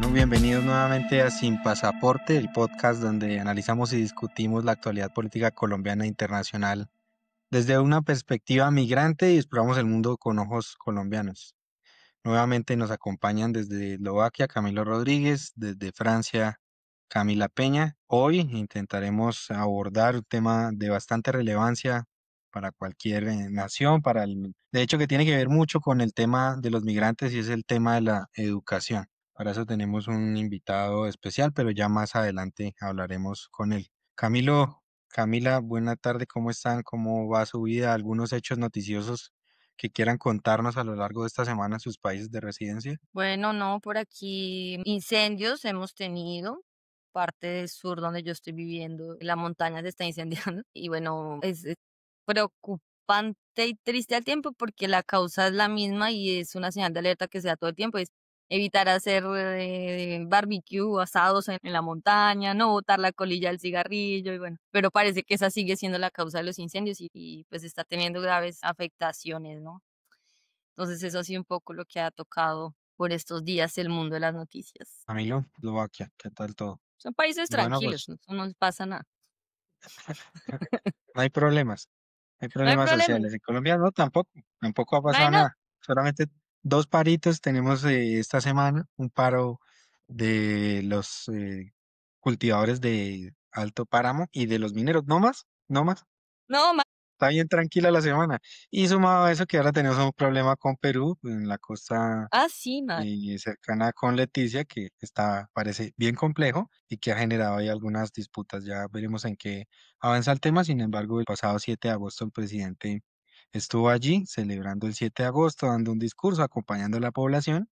Bueno, bienvenidos nuevamente a Sin Pasaporte, el podcast donde analizamos y discutimos la actualidad política colombiana e internacional desde una perspectiva migrante y exploramos el mundo con ojos colombianos. Nuevamente nos acompañan desde Eslovaquia Camilo Rodríguez, desde Francia Camila Peña. Hoy intentaremos abordar un tema de bastante relevancia para cualquier nación, de hecho que tiene que ver mucho con el tema de los migrantes y es el tema de la educación. Para eso tenemos un invitado especial, pero ya más adelante hablaremos con él. Camilo, Camila, buena tarde, ¿cómo están? ¿Cómo va su vida? ¿Algunos hechos noticiosos que quieran contarnos a lo largo de esta semana en sus países de residencia? Bueno, no, por aquí incendios hemos tenido, parte del sur donde yo estoy viviendo, la montaña se está incendiando y bueno, es preocupante y triste al tiempo porque la causa es la misma y es una señal de alerta que se da todo el tiempo, es evitar hacer barbecue, asados en la montaña, no botar la colilla del cigarrillo y bueno, pero parece que esa sigue siendo la causa de los incendios y pues está teniendo graves afectaciones, ¿no? Entonces eso ha sido un poco lo que ha tocado por estos días el mundo de las noticias. Camilo, Eslovaquia, ¿qué tal todo? Son países Bueno, tranquilos, pues no nos pasa nada. no hay problemas, no hay No hay problemas problema, sociales. En Colombia no, tampoco ha no hay pasado nada. nada. Solamente dos paritos tenemos esta semana, un paro de los cultivadores de Alto Páramo y de los mineros, no más, no más. No, Está bien tranquila la semana. Y sumado a eso que ahora tenemos un problema con Perú, en la costa sí, mal. cercana con Leticia, que parece bien complejo y que ha generado ahí algunas disputas. Ya veremos en qué avanza el tema. Sin embargo, el pasado 7 de agosto el presidente estuvo allí celebrando el 7 de agosto, dando un discurso, acompañando a la población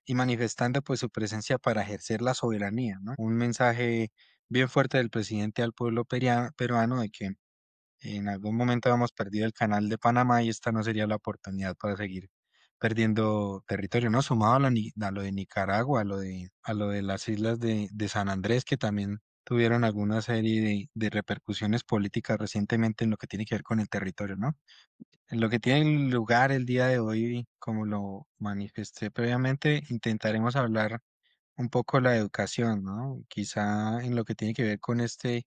y manifestando pues su presencia para ejercer la soberanía, ¿no? Un mensaje bien fuerte del presidente al pueblo peruano de que en algún momento hemos perdido el canal de Panamá y esta no sería la oportunidad para seguir perdiendo territorio, ¿no? Sumado a lo de Nicaragua, a lo de las islas de San Andrés, que también tuvieron alguna serie de repercusiones políticas recientemente en lo que tiene que ver con el territorio, ¿no? En lo que tiene lugar el día de hoy, como lo manifesté previamente, intentaremos hablar un poco la educación, ¿no? Quizá en lo que tiene que ver con este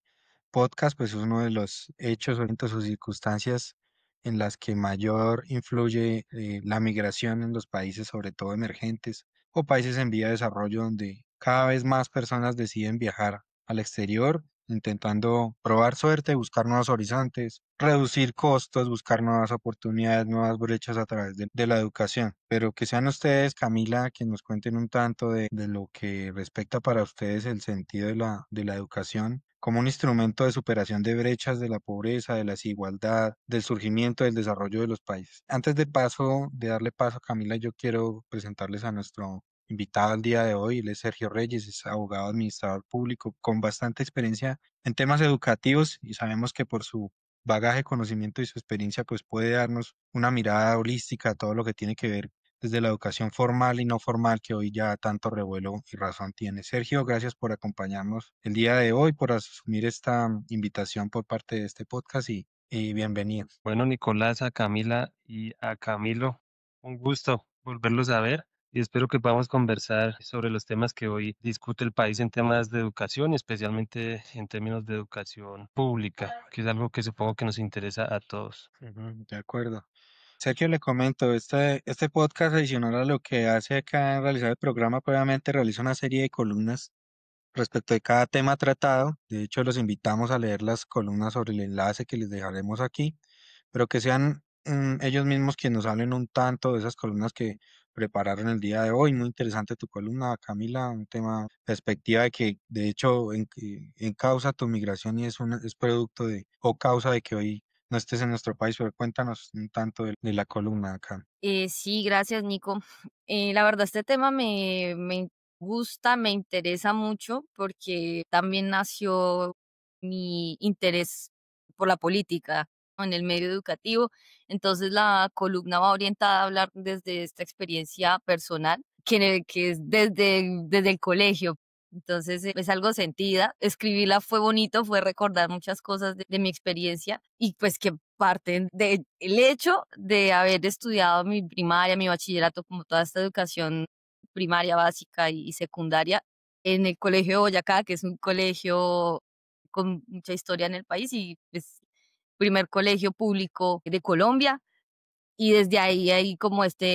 podcast, pues es uno de los hechos, eventos o circunstancias en las que mayor influye la migración en los países, sobre todo emergentes o países en vía de desarrollo, donde cada vez más personas deciden viajar al exterior, intentando probar suerte, buscar nuevos horizontes, reducir costos, buscar nuevas oportunidades, nuevas brechas a través de la educación. Pero que sean ustedes, Camila, que nos cuenten un tanto de lo que respecta para ustedes el sentido de la educación como un instrumento de superación de brechas de la pobreza, de la desigualdad, del surgimiento, del desarrollo de los países. Antes de darle paso a Camila, yo quiero presentarles a nuestro invitado al día de hoy. Él es Sergio Reyes, es abogado administrador público con bastante experiencia en temas educativos y sabemos que por su bagaje, conocimiento y su experiencia, pues puede darnos una mirada holística a todo lo que tiene que ver desde la educación formal y no formal que hoy ya tanto revuelo y razón tiene. Sergio, gracias por acompañarnos el día de hoy, por asumir esta invitación por parte de este podcast y bienvenido. Bueno, Nicolás, a Camila y a Camilo, un gusto volverlos a ver y espero que podamos conversar sobre los temas que hoy discute el país en temas de educación y especialmente en términos de educación pública, que es algo que supongo que nos interesa a todos. Ujú, de acuerdo. Sergio, le comento, este podcast adicional a lo que hace acá en realizar el programa, previamente realiza una serie de columnas respecto de cada tema tratado. De hecho, los invitamos a leer las columnas sobre el enlace que les dejaremos aquí, pero que sean ellos mismos quienes nos hablen un tanto de esas columnas que prepararon el día de hoy. Muy interesante tu columna, Camila, un tema, perspectiva de que de hecho en causa tu migración y es producto de o causa de que hoy no estés en nuestro país, pero cuéntanos un tanto de la columna acá. Sí, gracias, Nico. La verdad, este tema me gusta, me interesa mucho porque también nació mi interés por la política, ¿no? En el medio educativo. Entonces, la columna va orientada a hablar desde esta experiencia personal, que es desde el colegio. Entonces, es algo sentida. Escribirla fue bonito, fue recordar muchas cosas de mi experiencia y pues que parten del hecho de haber estudiado mi primaria, mi bachillerato, como toda esta educación primaria, básica y secundaria en el Colegio de Boyacá, que es un colegio con mucha historia en el país y es primer colegio público de Colombia. Y desde ahí hay como esta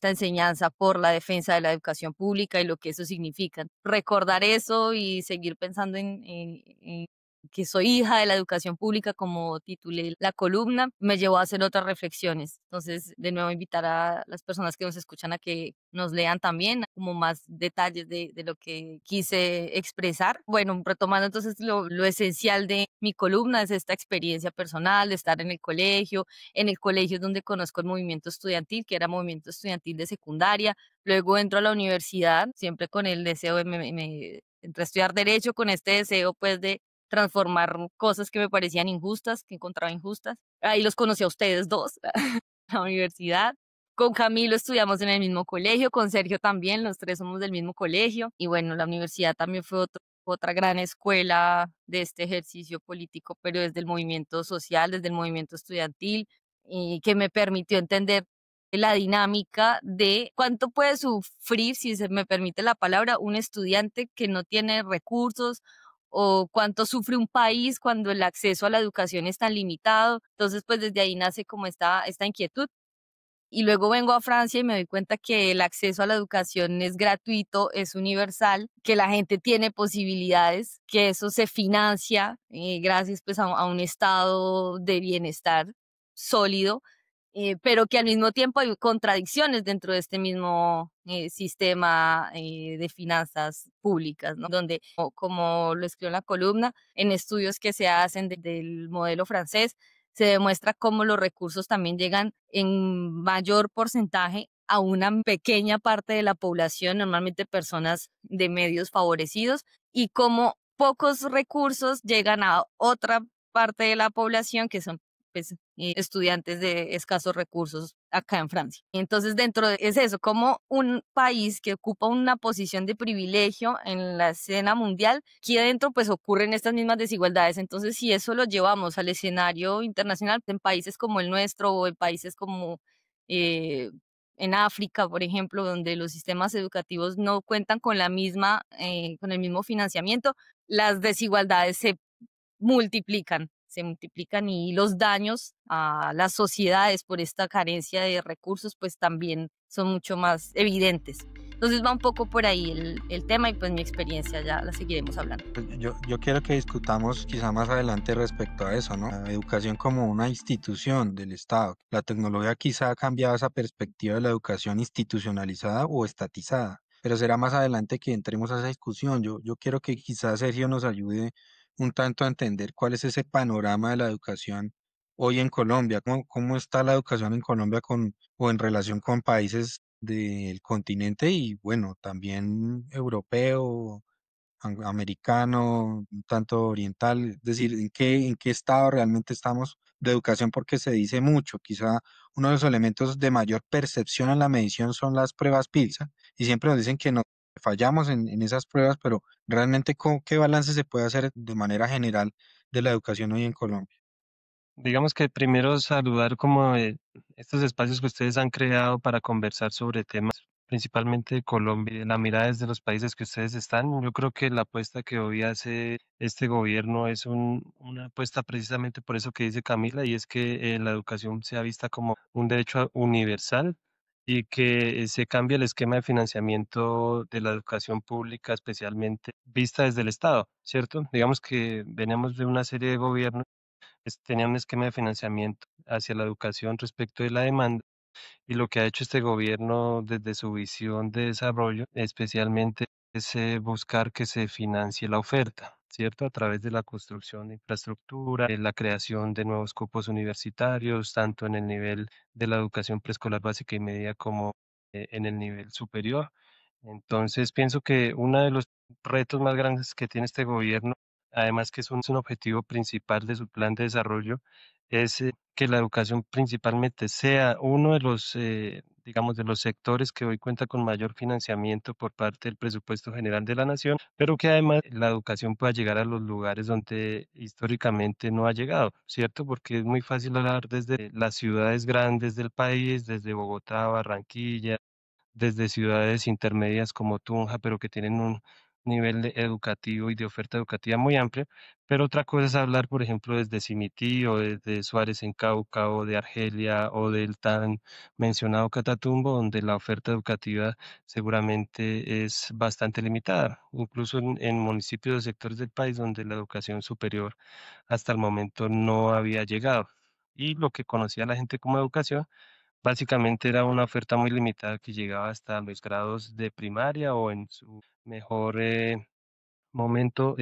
enseñanza por la defensa de la educación pública y lo que eso significa. Recordar eso y seguir pensando en que soy hija de la educación pública, como titulé la columna, me llevó a hacer otras reflexiones. Entonces, de nuevo, invitar a las personas que nos escuchan a que nos lean también como más detalles de lo que quise expresar. Bueno, retomando entonces lo esencial de mi columna es esta experiencia personal de estar en el colegio es donde conozco el movimiento estudiantil, que era movimiento estudiantil de secundaria. Luego entro a la universidad, siempre con el deseo entré a estudiar derecho, con este deseo pues de transformar cosas que me parecían injustas, que encontraba injustas. Ahí los conocí a ustedes dos, la universidad. Con Camilo estudiamos en el mismo colegio, con Sergio también, los tres somos del mismo colegio. Y bueno, la universidad también fue otra gran escuela de este ejercicio político, pero desde el movimiento social, desde el movimiento estudiantil, y que me permitió entender la dinámica de cuánto puede sufrir, si se me permite la palabra, un estudiante que no tiene recursos o cuánto sufre un país cuando el acceso a la educación es tan limitado. Entonces, pues desde ahí nace como esta inquietud. Y luego vengo a Francia y me doy cuenta que el acceso a la educación es gratuito, es universal, que la gente tiene posibilidades, que eso se financia gracias pues a un estado de bienestar sólido, pero que al mismo tiempo hay contradicciones dentro de este mismo sistema de finanzas públicas, ¿no? Donde, como lo escribo en la columna, en estudios que se hacen del modelo francés, se demuestra cómo los recursos también llegan en mayor porcentaje a una pequeña parte de la población, normalmente personas de medios favorecidos, y cómo pocos recursos llegan a otra parte de la población que son pues, estudiantes de escasos recursos acá en Francia. Entonces, es eso, como un país que ocupa una posición de privilegio en la escena mundial, aquí adentro pues ocurren estas mismas desigualdades. Entonces, si eso lo llevamos al escenario internacional, en países como el nuestro o en países como eh, en África, por ejemplo, donde los sistemas educativos no cuentan con con el mismo financiamiento, las desigualdades se multiplican y los daños a las sociedades por esta carencia de recursos pues también son mucho más evidentes. Entonces va un poco por ahí el tema y pues mi experiencia ya la seguiremos hablando. Pues yo quiero que discutamos quizá más adelante respecto a eso, ¿no? La educación como una institución del Estado. La tecnología quizá ha cambiado esa perspectiva de la educación institucionalizada o estatizada, pero será más adelante que entremos a esa discusión. Yo quiero que quizá Sergio nos ayude un tanto a entender cuál es ese panorama de la educación hoy en Colombia, cómo está la educación en Colombia o en relación con países del continente y bueno, también europeo americano, un tanto oriental, es decir, en qué estado realmente estamos de educación, porque se dice mucho, quizá uno de los elementos de mayor percepción en la medición son las pruebas PISA, y siempre nos dicen que no fallamos en esas pruebas, pero realmente ¿qué balance se puede hacer de manera general de la educación hoy en Colombia? Digamos que primero saludar como estos espacios que ustedes han creado para conversar sobre temas principalmente de Colombia, la mirada desde los países que ustedes están. Yo creo que la apuesta que hoy hace este gobierno es una apuesta precisamente por eso que dice Camila, y es que la educación sea vista como un derecho universal y que se cambie el esquema de financiamiento de la educación pública, especialmente vista desde el Estado, ¿cierto? Digamos que venimos de una serie de gobiernos tenía un esquema de financiamiento hacia la educación respecto de la demanda, y lo que ha hecho este gobierno desde su visión de desarrollo especialmente es buscar que se financie la oferta, ¿cierto? A través de la construcción de infraestructura, la creación de nuevos cupos universitarios, tanto en el nivel de la educación preescolar básica y media como en el nivel superior. Entonces, pienso que uno de los retos más grandes que tiene este gobierno, además que es un objetivo principal de su plan de desarrollo, es que la educación principalmente sea uno de los, digamos, de los sectores que hoy cuenta con mayor financiamiento por parte del presupuesto general de la nación, pero que además la educación pueda llegar a los lugares donde históricamente no ha llegado, ¿cierto? Porque es muy fácil hablar desde las ciudades grandes del país, desde Bogotá, Barranquilla, desde ciudades intermedias como Tunja, pero que tienen nivel educativo y de oferta educativa muy amplia, pero otra cosa es hablar, por ejemplo, desde Simití o desde Suárez en Cauca o de Argelia o del tan mencionado Catatumbo, donde la oferta educativa seguramente es bastante limitada, incluso en municipios o sectores del país donde la educación superior hasta el momento no había llegado. Y lo que conocía la gente como educación, básicamente era una oferta muy limitada que llegaba hasta los grados de primaria o en su mejor momento,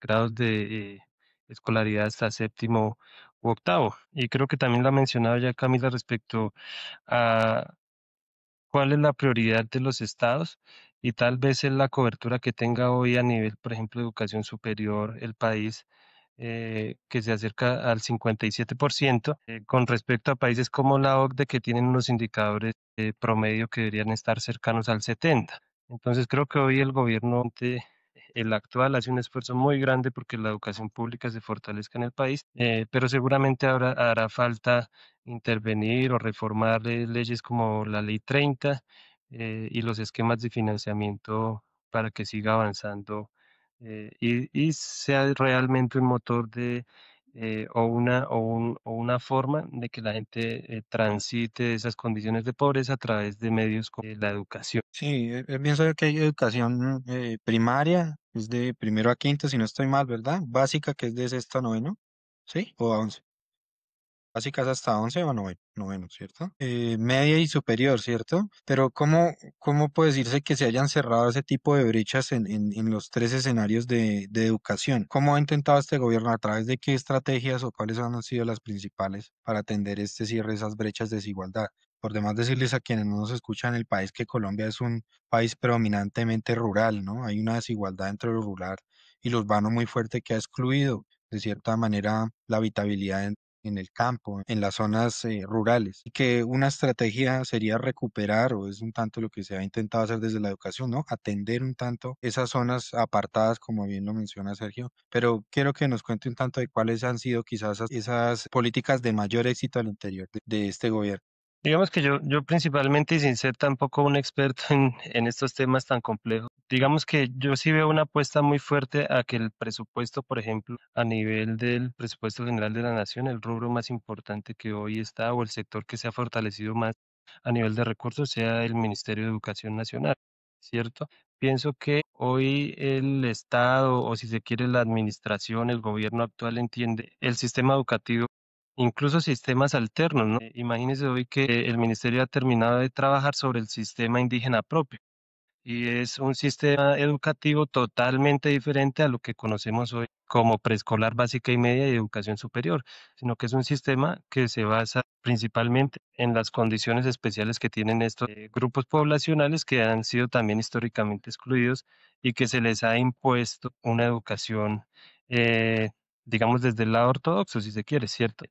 grados de escolaridad hasta séptimo u octavo. Y creo que también lo ha mencionado ya Camila respecto a cuál es la prioridad de los estados y tal vez es la cobertura que tenga hoy a nivel, por ejemplo, de educación superior el país, que se acerca al 57%, con respecto a países como la OCDE que tienen unos indicadores promedio que deberían estar cercanos al 70%. Entonces creo que hoy el gobierno, el actual, hace un esfuerzo muy grande porque la educación pública se fortalezca en el país, pero seguramente hará falta intervenir o reformar leyes como la Ley 30 y los esquemas de financiamiento para que siga avanzando y sea realmente un motor de o una forma de que la gente transite esas condiciones de pobreza a través de medios como la educación. Sí, pienso que hay educación primaria, es de primero a quinto, si no estoy mal, ¿verdad? Básica, que es de sexto a noveno, ¿sí? O a once. Básicas hasta 11 o noveno, ¿cierto? Media y superior, ¿cierto? Pero ¿cómo puede decirse que se hayan cerrado ese tipo de brechas en los tres escenarios de educación? ¿Cómo ha intentado este gobierno, a través de qué estrategias o cuáles han sido las principales para atender este cierre de esas brechas de desigualdad? Por demás decirles a quienes no nos escuchan el país que Colombia es un país predominantemente rural, ¿no? Hay una desigualdad entre lo rural y lo urbano muy fuerte que ha excluido de cierta manera la habitabilidad en el campo, en las zonas rurales, y que una estrategia sería recuperar, o es un tanto lo que se ha intentado hacer desde la educación, ¿no? Atender un tanto esas zonas apartadas, como bien lo menciona Sergio, pero quiero que nos cuente un tanto de cuáles han sido quizás esas políticas de mayor éxito al interior de este gobierno. Digamos que yo principalmente, y sin ser tampoco un experto en estos temas tan complejos, digamos que yo sí veo una apuesta muy fuerte a que el presupuesto, por ejemplo, a nivel del presupuesto general de la nación, el rubro más importante que hoy está o el sector que se ha fortalecido más a nivel de recursos sea el Ministerio de Educación Nacional, ¿cierto? Pienso que hoy el Estado, o si se quiere la administración, el gobierno actual entiende el sistema educativo, incluso sistemas alternos, ¿no? Imagínese hoy que el ministerio ha terminado de trabajar sobre el sistema indígena propio y es un sistema educativo totalmente diferente a lo que conocemos hoy como preescolar básica y media y educación superior, sino que es un sistema que se basa principalmente en las condiciones especiales que tienen estos grupos poblacionales que han sido también históricamente excluidos y que se les ha impuesto una educación, eh, digamos, desde el lado ortodoxo, si se quiere, ¿cierto?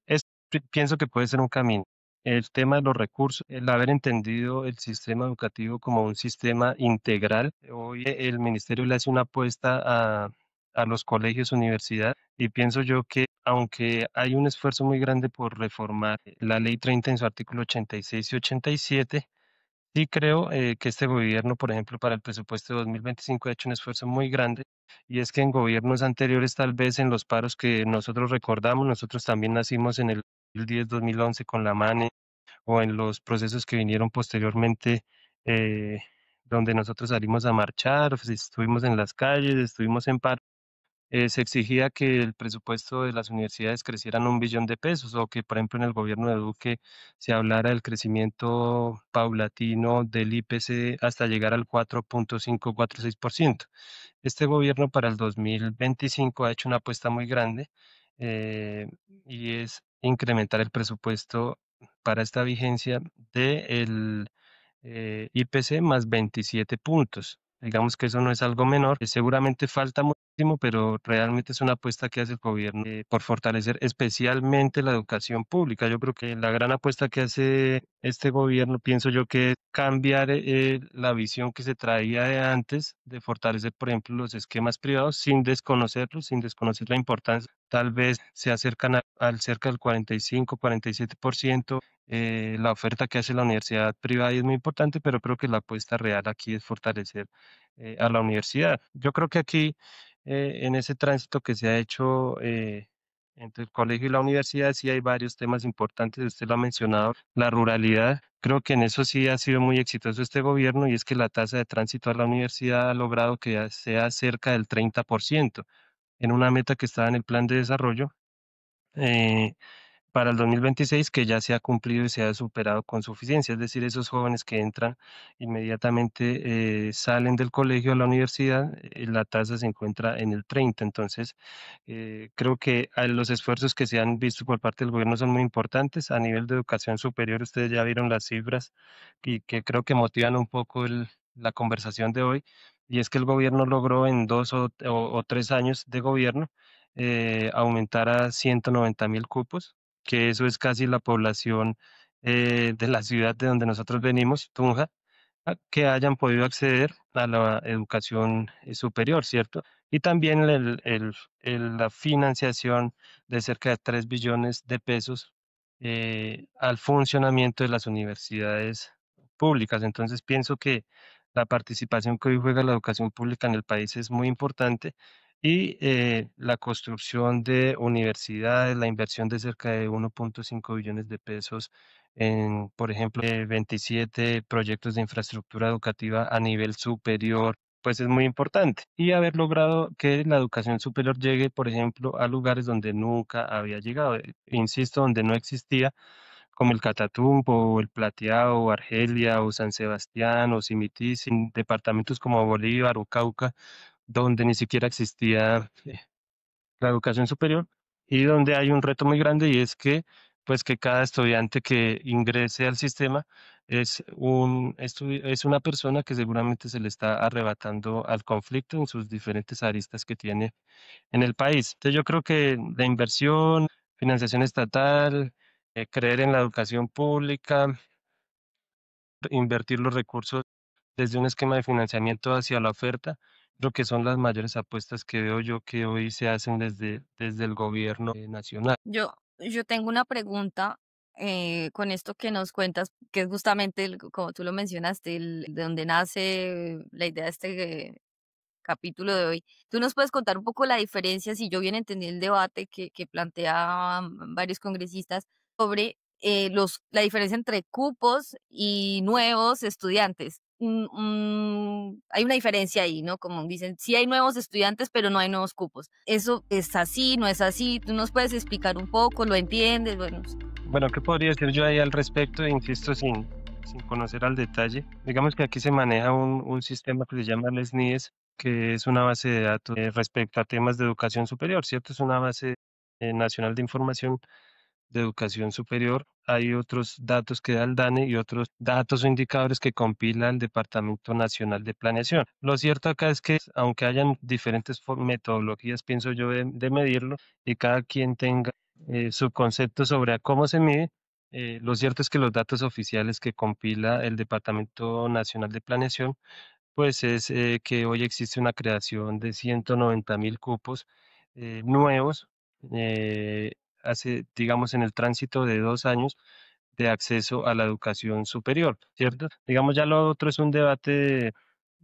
Pienso que puede ser un camino. El tema de los recursos, el haber entendido el sistema educativo como un sistema integral. Hoy el ministerio le hace una apuesta a los colegios, universidades, y pienso yo que aunque hay un esfuerzo muy grande por reformar la Ley 30 en su artículo 86 y 87, sí creo que este gobierno, por ejemplo, para el presupuesto de 2025 ha hecho un esfuerzo muy grande y es que en gobiernos anteriores, tal vez en los paros que nosotros recordamos, nosotros también nacimos en el 2010-2011 con la MANE o en los procesos que vinieron posteriormente, eh, donde nosotros salimos a marchar, pues, estuvimos en las calles, estuvimos en paro, se exigía que el presupuesto de las universidades crecieran 1 billón de pesos o que, por ejemplo, en el gobierno de Duque se hablara del crecimiento paulatino del IPC hasta llegar al 4,5-4,6%. Este gobierno para el 2025 ha hecho una apuesta muy grande eh, y es incrementar el presupuesto para esta vigencia del IPC más 27 puntos. Digamos que eso no es algo menor, seguramente falta muchísimo, pero realmente es una apuesta que hace el gobierno por fortalecer especialmente la educación pública. Yo creo que la gran apuesta que hace este gobierno, pienso yo, que es cambiar la visión que se traía de antes, de fortalecer, por ejemplo, los esquemas privados sin desconocerlos, sin desconocer la importancia. Tal vez se acercan al cerca del 45-47%. La oferta que hace la universidad privada y es muy importante, pero creo que la apuesta real aquí es fortalecer a la universidad. Yo creo que aquí, en ese tránsito que se ha hecho entre el colegio y la universidad, sí hay varios temas importantes. Usted lo ha mencionado, la ruralidad. Creo que en eso sí ha sido muy exitoso este gobierno y es que la tasa de tránsito a la universidad ha logrado que ya sea cerca del 30% en una meta que estaba en el plan de desarrollo. eh, para el 2026 que ya se ha cumplido y se ha superado con suficiencia, es decir, esos jóvenes que entran inmediatamente salen del colegio a la universidad, la tasa se encuentra en el 30. Entonces, creo que los esfuerzos que se han visto por parte del gobierno son muy importantes. A nivel de educación superior, ustedes ya vieron las cifras y que creo que motivan un poco la conversación de hoy, y es que el gobierno logró en 2 o 3 años de gobierno aumentar a 190.000 cupos, que eso es casi la población de la ciudad de donde nosotros venimos, Tunja, que hayan podido acceder a la educación superior, ¿cierto? Y también la financiación de cerca de 3 billones de pesos al funcionamiento de las universidades públicas. Entonces, pienso que la participación que hoy juega la educación pública en el país es muy importante y la construcción de universidades, la inversión de cerca de 1.5 billones de pesos en, por ejemplo, 27 proyectos de infraestructura educativa a nivel superior, pues es muy importante. Y haber logrado que la educación superior llegue, por ejemplo, a lugares donde nunca había llegado, insisto, donde no existía, como el Catatumbo, o el Plateado, o Argelia, o San Sebastián, o Simitis, en departamentos como Bolívar o Cauca, donde ni siquiera existía la educación superior y donde hay un reto muy grande y es que pues que cada estudiante que ingrese al sistema es una persona que seguramente se le está arrebatando al conflicto en sus diferentes aristas que tiene en el país. Entonces yo creo que la inversión, financiación estatal, creer en la educación pública, invertir los recursos desde un esquema de financiamiento hacia la oferta, creo que son las mayores apuestas que veo yo que hoy se hacen desde el gobierno nacional. Yo tengo una pregunta con esto que nos cuentas, que es justamente, como tú lo mencionaste, de donde nace la idea de este capítulo de hoy. ¿Tú nos puedes contar un poco la diferencia, si yo bien entendí el debate que planteaban varios congresistas sobre la diferencia entre cupos y nuevos estudiantes? Hay una diferencia ahí, ¿no? Como dicen, sí hay nuevos estudiantes, pero no hay nuevos cupos. ¿Eso es así, no es así? ¿Tú nos puedes explicar un poco? ¿Lo entiendes? Bueno, Bueno, ¿qué podría decir yo ahí al respecto? Insisto, sin conocer al detalle. Digamos que aquí se maneja un sistema que se llama el SNIES, que es una base de datos respecto a temas de educación superior, ¿cierto? Es una base nacional de información de educación superior. Hay otros datos que da el DANE y otros datos o indicadores que compila el Departamento Nacional de Planeación. Lo cierto acá es que aunque hayan diferentes metodologías, pienso yo, de medirlo y cada quien tenga su concepto sobre a cómo se mide, lo cierto es que los datos oficiales que compila el Departamento Nacional de Planeación pues es que hoy existe una creación de 190.000 cupos nuevos, eh, digamos, en el tránsito de 2 años de acceso a la educación superior, ¿cierto? Digamos, ya lo otro es un debate,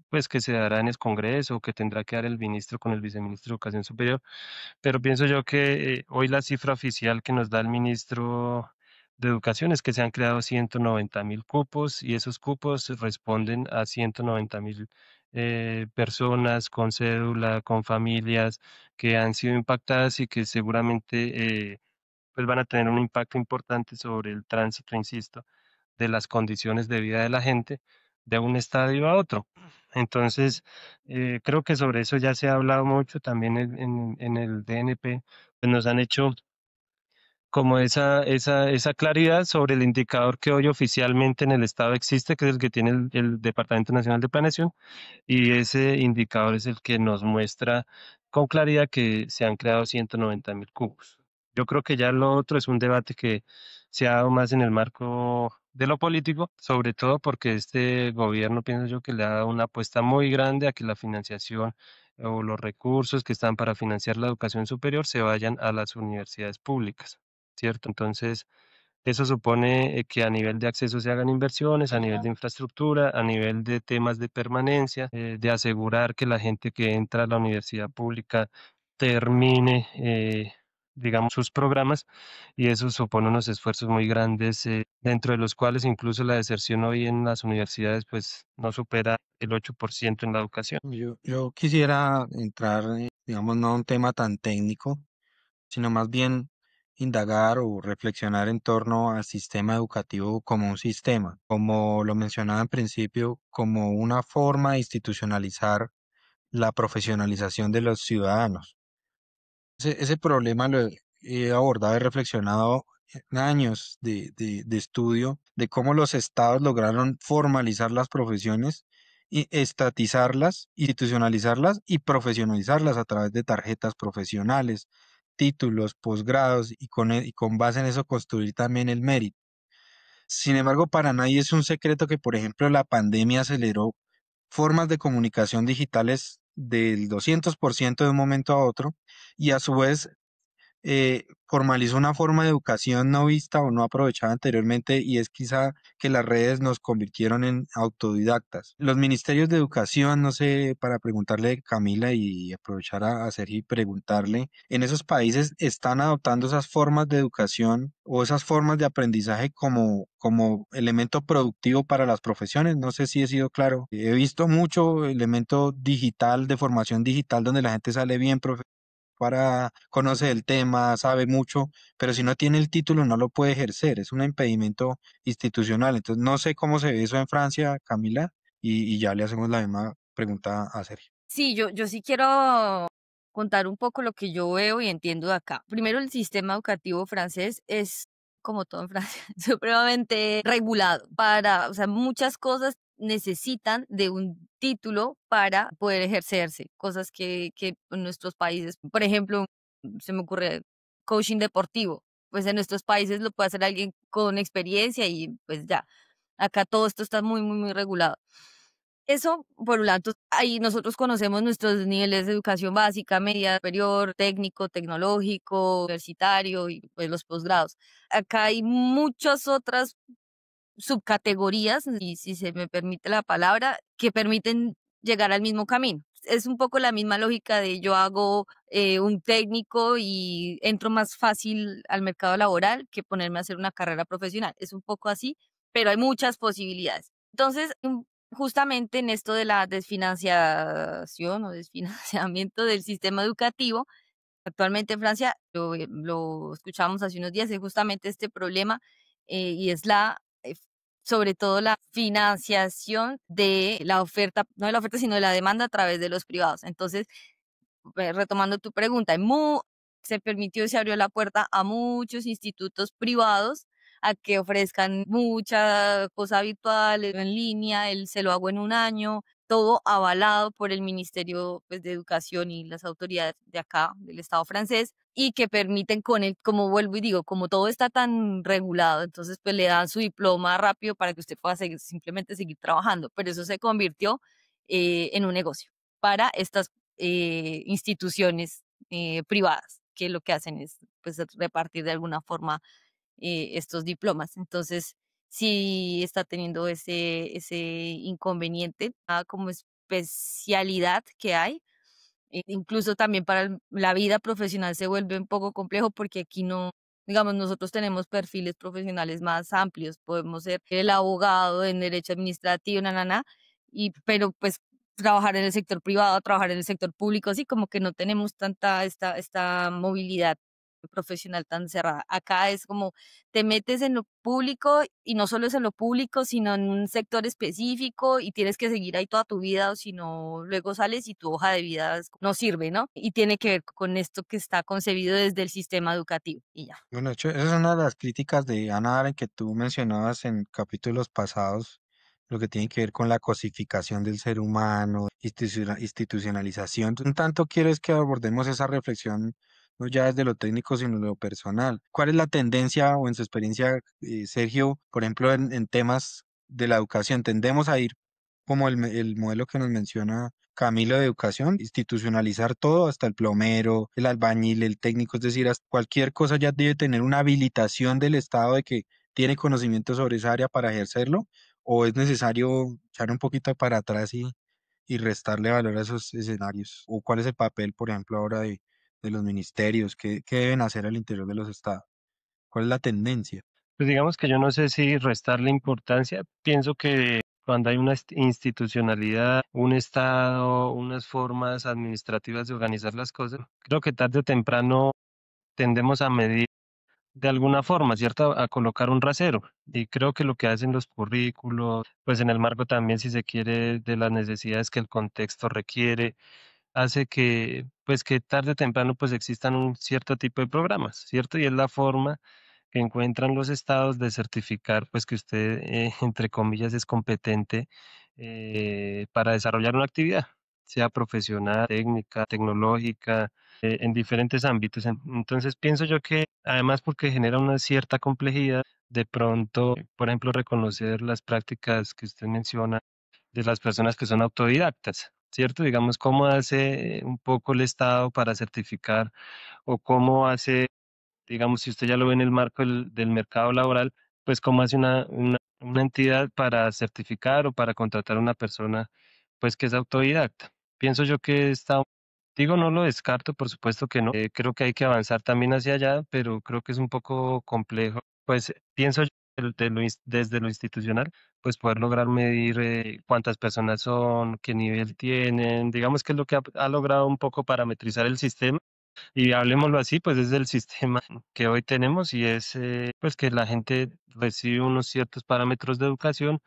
pues, que se dará en el Congreso, o que tendrá que dar el ministro con el viceministro de Educación Superior, pero pienso yo que hoy la cifra oficial que nos da el ministro de Educación es que se han creado 190.000 cupos y esos cupos responden a 190.000 personas con cédula, con familias que han sido impactadas y que seguramente pues van a tener un impacto importante sobre el tránsito, insisto, de las condiciones de vida de la gente de un estadio a otro. Entonces, creo que sobre eso ya se ha hablado mucho también en el DNP, pues nos han hecho como esa claridad sobre el indicador que hoy oficialmente en el Estado existe, que es el que tiene el Departamento Nacional de Planeación, y ese indicador es el que nos muestra con claridad que se han creado 190.000 cubos. Yo creo que ya lo otro es un debate que se ha dado más en el marco de lo político, sobre todo porque este gobierno, pienso yo, que le ha dado una apuesta muy grande a que la financiación o los recursos que están para financiar la educación superior se vayan a las universidades públicas, ¿cierto? Entonces, Eso supone que a nivel de acceso se hagan inversiones, a nivel de infraestructura, a nivel de temas de permanencia, de asegurar que la gente que entra a la universidad pública termine, digamos, sus programas, y eso supone unos esfuerzos muy grandes, dentro de los cuales incluso la deserción hoy en las universidades pues no supera el 8% en la educación. Yo quisiera entrar, digamos, no a un tema tan técnico, sino más bien indagar o reflexionar en torno al sistema educativo como un sistema, como lo mencionaba en principio, como una forma de institucionalizar la profesionalización de los ciudadanos. Ese problema lo he abordado y reflexionado en años de estudio de cómo los estados lograron formalizar las profesiones y estatizarlas, institucionalizarlas y profesionalizarlas a través de tarjetas profesionales, títulos, posgrados y con base en eso construir también el mérito. Sin embargo, para nadie es un secreto que, por ejemplo, la pandemia aceleró formas de comunicación digitales del 200% de un momento a otro y a su vez formalizó una forma de educación no vista o no aprovechada anteriormente y es quizá que las redes nos convirtieron en autodidactas. Los ministerios de educación, no sé, para preguntarle a Camila y aprovechar a Sergio y preguntarle, ¿en esos países están adoptando esas formas de educación o esas formas de aprendizaje como elemento productivo para las profesiones? No sé si he sido claro. He visto mucho elemento digital, de formación digital, donde la gente sale bien para, conoce el tema, sabe mucho, pero si no tiene el título no lo puede ejercer, es un impedimento institucional. Entonces, no sé cómo se ve eso en Francia, Camila, y ya le hacemos la misma pregunta a Sergio. Sí, yo sí quiero contar un poco lo que yo veo y entiendo de acá. Primero, el sistema educativo francés es, como todo en Francia, supremamente regulado para, o sea, muchas cosas necesitan de un título para poder ejercerse, cosas que en nuestros países, por ejemplo, se me ocurre coaching deportivo, pues en nuestros países lo puede hacer alguien con experiencia y pues ya, acá todo esto está muy, muy, muy regulado. Eso, por un lado, entonces, ahí nosotros conocemos nuestros niveles de educación básica, media, superior, técnico, tecnológico, universitario y pues los posgrados. Acá hay muchas otras subcategorías, y si se me permite la palabra, que permiten llegar al mismo camino. Es un poco la misma lógica de yo hago un técnico y entro más fácil al mercado laboral que ponerme a hacer una carrera profesional. Es un poco así, pero hay muchas posibilidades. Entonces, justamente en esto de la desfinanciación o desfinanciamiento del sistema educativo, actualmente en Francia, lo escuchábamos hace unos días, es justamente este problema y es sobre todo la financiación de la oferta, no de la oferta, sino de la demanda a través de los privados. Entonces, retomando tu pregunta, se permitió y se abrió la puerta a muchos institutos privados a que ofrezcan mucha cosa virtual, en línea, el se lo hago en un año, todo avalado por el Ministerio pues, de Educación y las autoridades de acá, del Estado francés, y que permiten con el, como vuelvo y digo, como todo está tan regulado, entonces pues le dan su diploma rápido para que usted pueda simplemente seguir trabajando, pero eso se convirtió en un negocio para estas instituciones privadas, que lo que hacen es pues, repartir de alguna forma estos diplomas. Entonces, sí está teniendo ese inconveniente, como especialidad que hay. Incluso también para la vida profesional se vuelve un poco complejo porque aquí no, digamos, nosotros tenemos perfiles profesionales más amplios. Podemos ser el abogado en derecho administrativo, pero pues trabajar en el sector privado, trabajar en el sector público, así como que no tenemos tanta esta movilidad profesional tan cerrada. Acá es como te metes en lo público y no solo es en lo público, sino en un sector específico y tienes que seguir ahí toda tu vida o si no, luego sales y tu hoja de vida no sirve, ¿no? Y tiene que ver con esto que está concebido desde el sistema educativo y ya. Bueno, de hecho, esa es una de las críticas de Ana Arendt que tú mencionabas en capítulos pasados, lo que tiene que ver con la cosificación del ser humano, institucionalización. Un tanto quiero es que abordemos esa reflexión, no ya desde lo técnico, sino lo personal. ¿Cuál es la tendencia o en su experiencia, Sergio, por ejemplo, en temas de la educación? ¿Tendemos a ir como el modelo que nos menciona Camilo de educación, institucionalizar todo, hasta el plomero, el albañil, el técnico, es decir, hasta cualquier cosa ya debe tener una habilitación del Estado de que tiene conocimiento sobre esa área para ejercerlo, o es necesario echar un poquito para atrás y restarle valor a esos escenarios, o cuál es el papel, por ejemplo, ahora de los ministerios, qué deben hacer al interior de los estados, cuál es la tendencia. Pues digamos que yo no sé si restarle importancia, pienso que cuando hay una institucionalidad, un Estado, unas formas administrativas de organizar las cosas, creo que tarde o temprano tendemos a medir de alguna forma, ¿cierto? A colocar un rasero. Y creo que lo que hacen los currículos, pues en el marco también, si se quiere, de las necesidades que el contexto requiere, hace que, pues que tarde o temprano, pues existan un cierto tipo de programas, ¿cierto? Y es la forma que encuentran los estados de certificar, pues que usted, entre comillas, es competente para desarrollar una actividad, sea profesional, técnica, tecnológica, en diferentes ámbitos. Entonces, pienso yo que además porque genera una cierta complejidad, de pronto, por ejemplo, reconocer las prácticas que usted menciona de las personas que son autodidactas, ¿cierto? Digamos, cómo hace un poco el Estado para certificar o cómo hace, digamos, si usted ya lo ve en el marco del mercado laboral, pues cómo hace una entidad para certificar o para contratar a una persona, pues que es autodidacta. Pienso yo que está, digo, no lo descarto, por supuesto que no. Creo que hay que avanzar también hacia allá, pero creo que es un poco complejo. Pues pienso yo desde lo institucional, pues poder lograr medir cuántas personas son, qué nivel tienen, digamos que es lo que ha logrado un poco parametrizar el sistema y hablemoslo así, pues es el sistema que hoy tenemos y es pues que la gente recibe unos ciertos parámetros de educación,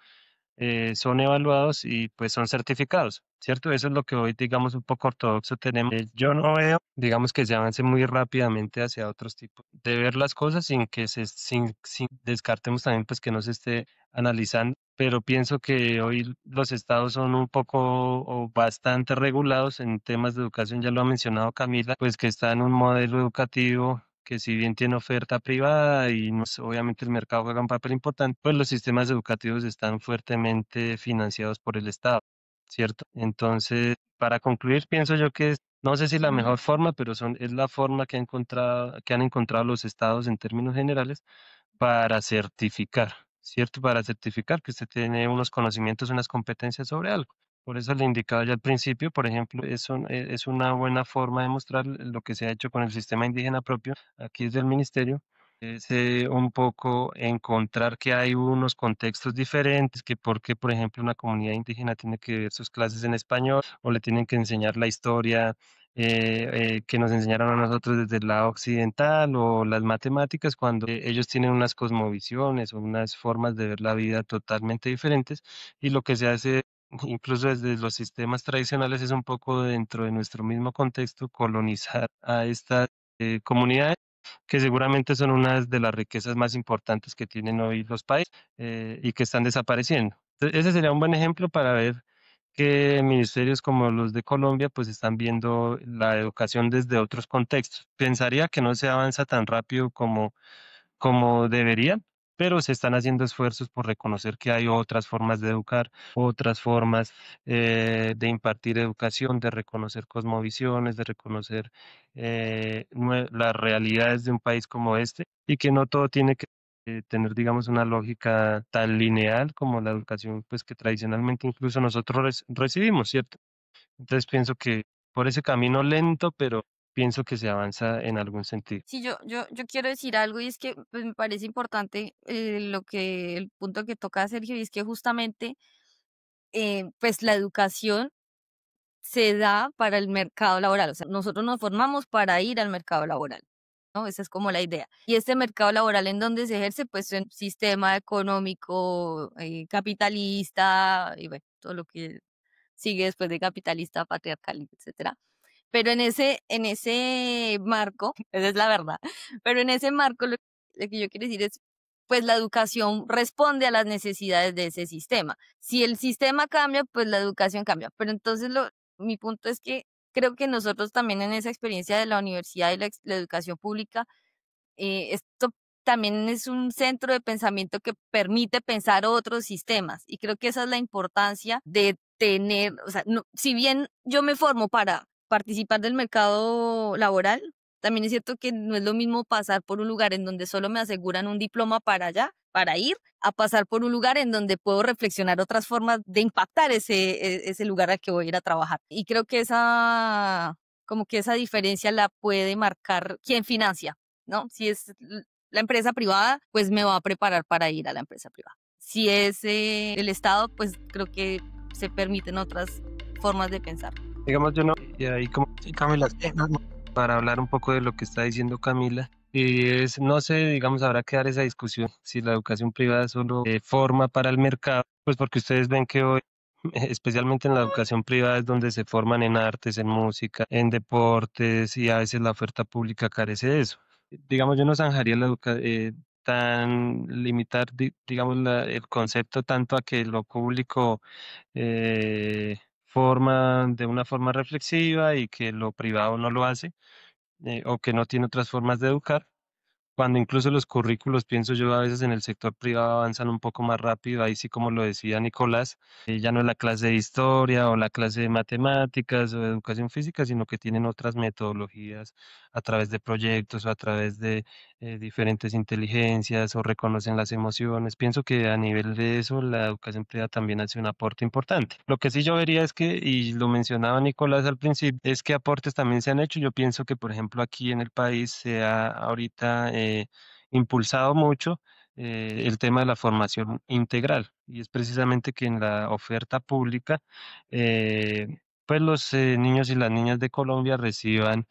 son evaluados y pues son certificados, ¿cierto? Eso es lo que hoy, digamos, un poco ortodoxo tenemos. Yo no veo, digamos, que se avance muy rápidamente hacia otros tipos de ver las cosas sin que sin descartemos también pues que no se esté analizando, pero pienso que hoy los estados son un poco o bastante regulados en temas de educación, ya lo ha mencionado Camila, pues que está en un modelo educativo que si bien tiene oferta privada y obviamente el mercado juega un papel importante, pues los sistemas educativos están fuertemente financiados por el Estado, ¿cierto? Entonces, para concluir, pienso yo que no sé si la Ujú. mejor forma, pero es la forma que han encontrado los estados en términos generales para certificar, ¿cierto? Para certificar que usted tiene unos conocimientos, unas competencias sobre algo. Por eso le indicaba ya al principio, por ejemplo, es una buena forma de mostrar lo que se ha hecho con el sistema indígena propio, aquí es del ministerio, es un poco encontrar que hay unos contextos diferentes, que porque, por ejemplo, una comunidad indígena tiene que ver sus clases en español o le tienen que enseñar la historia que nos enseñaron a nosotros desde el lado occidental o las matemáticas cuando ellos tienen unas cosmovisiones o unas formas de ver la vida totalmente diferentes y lo que se hace incluso desde los sistemas tradicionales es un poco dentro de nuestro mismo contexto colonizar a estas comunidades que seguramente son unas de las riquezas más importantes que tienen hoy los países y que están desapareciendo. Entonces, ese sería un buen ejemplo para ver que ministerios como los de Colombia pues están viendo la educación desde otros contextos. Pensaría que no se avanza tan rápido como debería, pero se están haciendo esfuerzos por reconocer que hay otras formas de educar, otras formas de impartir educación, de reconocer cosmovisiones, de reconocer las realidades de un país como este y que no todo tiene que tener, digamos, una lógica tan lineal como la educación, pues que tradicionalmente incluso nosotros recibimos, ¿cierto? Entonces pienso que por ese camino lento, pero pienso que se avanza en algún sentido. Sí, yo quiero decir algo y es que pues, me parece importante el punto que toca Sergio y es que justamente pues la educación se da para el mercado laboral, o sea, nosotros nos formamos para ir al mercado laboral, ¿no? Esa es como la idea. Y este mercado laboral en donde se ejerce, pues, en sistema económico capitalista y bueno, todo lo que sigue después de capitalista, patriarcal, etcétera. Pero en ese marco, esa es la verdad, pero en ese marco lo que yo quiero decir es, pues la educación responde a las necesidades de ese sistema. Si el sistema cambia, pues la educación cambia. Pero entonces mi punto es que creo que nosotros también en esa experiencia de la universidad y la educación pública, esto también es un centro de pensamiento que permite pensar otros sistemas. Y creo que esa es la importancia de tener, o sea, si bien yo me formo para participar del mercado laboral, también es cierto que no es lo mismo pasar por un lugar en donde solo me aseguran un diploma para allá, para ir, a pasar por un lugar en donde puedo reflexionar otras formas de impactar ese lugar al que voy a ir a trabajar. Y creo que como que esa diferencia la puede marcar quien financia, ¿no? Si es la empresa privada, pues me va a preparar para ir a la empresa privada. Si es el Estado, pues creo que se permiten otras formas de pensar. Digamos, yo no, y ahí como Sí, Camila, para hablar un poco de lo que está diciendo Camila, y es, no sé, digamos, habrá que dar esa discusión si la educación privada solo forma para el mercado, pues porque ustedes ven que hoy, especialmente en la educación privada, es donde se forman en artes, en música, en deportes, y a veces la oferta pública carece de eso. Digamos, yo no zanjaría tan limitar, digamos, el concepto tanto a que lo público forma de una forma reflexiva y que lo privado no lo hace, o que no tiene otras formas de educar, cuando incluso los currículos, pienso yo, a veces en el sector privado avanzan un poco más rápido, ahí sí como lo decía Nicolás, ya no es la clase de historia o la clase de matemáticas o de educación física, sino que tienen otras metodologías a través de proyectos o a través de diferentes inteligencias o reconocen las emociones. Pienso que a nivel de eso la educación privada también hace un aporte importante. Lo que sí yo vería es que, y lo mencionaba Nicolás al principio, es que aportes también se han hecho. Yo pienso que, por ejemplo, aquí en el país se ha ahorita impulsado mucho el tema de la formación integral y es precisamente que en la oferta pública pues los niños y las niñas de Colombia reciban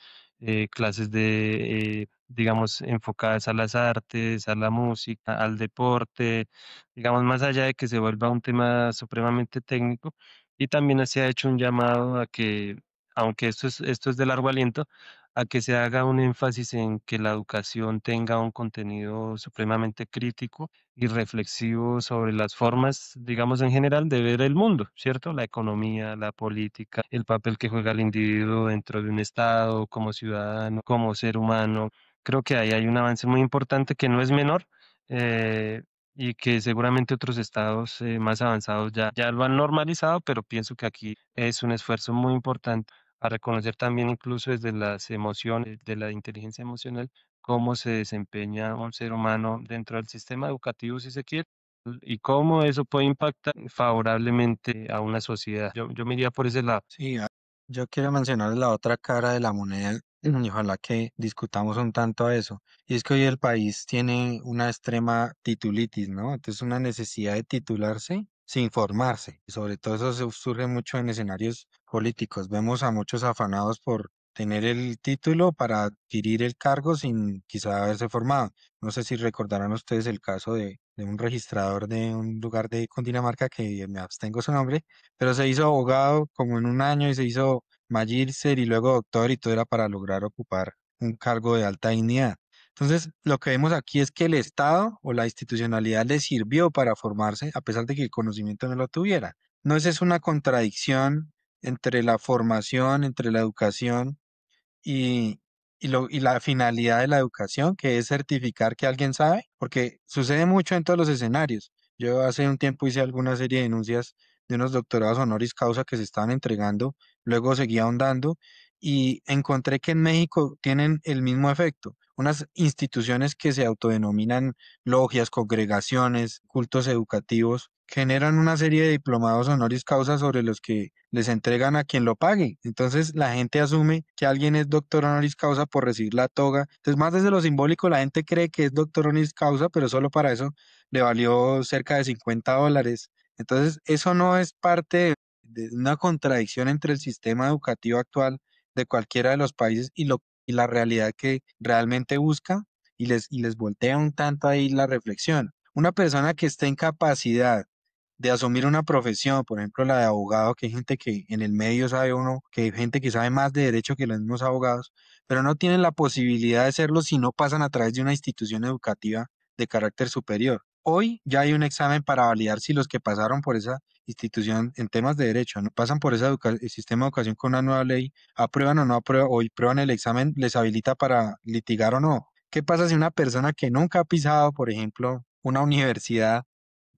clases de digamos enfocadas a las artes, a la música, al deporte, digamos más allá de que se vuelva un tema supremamente técnico y también se ha hecho un llamado a que aunque esto es de largo aliento, a que se haga un énfasis en que la educación tenga un contenido supremamente crítico y reflexivo sobre las formas, digamos en general, de ver el mundo, ¿cierto? La economía, la política, el papel que juega el individuo dentro de un Estado, como ciudadano, como ser humano. Creo que ahí hay un avance muy importante que no es menor. Y que seguramente otros estados más avanzados ya lo han normalizado, pero pienso que aquí es un esfuerzo muy importante a reconocer también incluso desde las emociones, de la inteligencia emocional, cómo se desempeña un ser humano dentro del sistema educativo, si se quiere, y cómo eso puede impactar favorablemente a una sociedad. Yo me iría por ese lado. sí, yo quiero mencionar la otra cara de la moneda y ojalá que discutamos un tanto a eso. Y es que hoy el país tiene una extrema titulitis, ¿no? Entonces una necesidad de titularse sin formarse. Y sobre todo eso surge mucho en escenarios políticos. Vemos a muchos afanados por tener el título para adquirir el cargo sin quizá haberse formado. No sé si recordarán ustedes el caso de un registrador de un lugar de Cundinamarca que me abstengo su nombre, pero se hizo abogado como en un año y se hizo magíster y luego doctor y todo era para lograr ocupar un cargo de alta dignidad. Entonces, lo que vemos aquí es que el Estado o la institucionalidad le sirvió para formarse a pesar de que el conocimiento no lo tuviera. ¿No esa es una contradicción entre la formación, entre la educación y, y la finalidad de la educación, que es certificar que alguien sabe? Porque sucede mucho en todos los escenarios. Yo hace un tiempo hice alguna serie de denuncias de unos doctorados honoris causa que se estaban entregando, luego seguí ahondando y encontré que en México tienen el mismo efecto. Unas instituciones que se autodenominan logias, congregaciones, cultos educativos, generan una serie de diplomados honoris causa sobre los que les entregan a quien lo pague. Entonces la gente asume que alguien es doctor honoris causa por recibir la toga. Entonces, más desde lo simbólico, la gente cree que es doctor honoris causa, pero solo para eso le valió cerca de $50. Entonces, eso no es parte de una contradicción entre el sistema educativo actual de cualquiera de los países y la realidad que realmente busca y les voltea un tanto ahí la reflexión. Una persona que esté en capacidad de asumir una profesión, por ejemplo la de abogado, que hay gente que en el medio sabe uno, que hay gente que sabe más de derecho que los mismos abogados, pero no tienen la posibilidad de hacerlo si no pasan a través de una institución educativa de carácter superior. Hoy ya hay un examen para validar si los que pasaron por esa institución en temas de derecho, no pasan por ese el sistema de educación con una nueva ley, aprueban o no aprueban, o prueban el examen, les habilita para litigar o no. ¿Qué pasa si una persona que nunca ha pisado, por ejemplo, una universidad,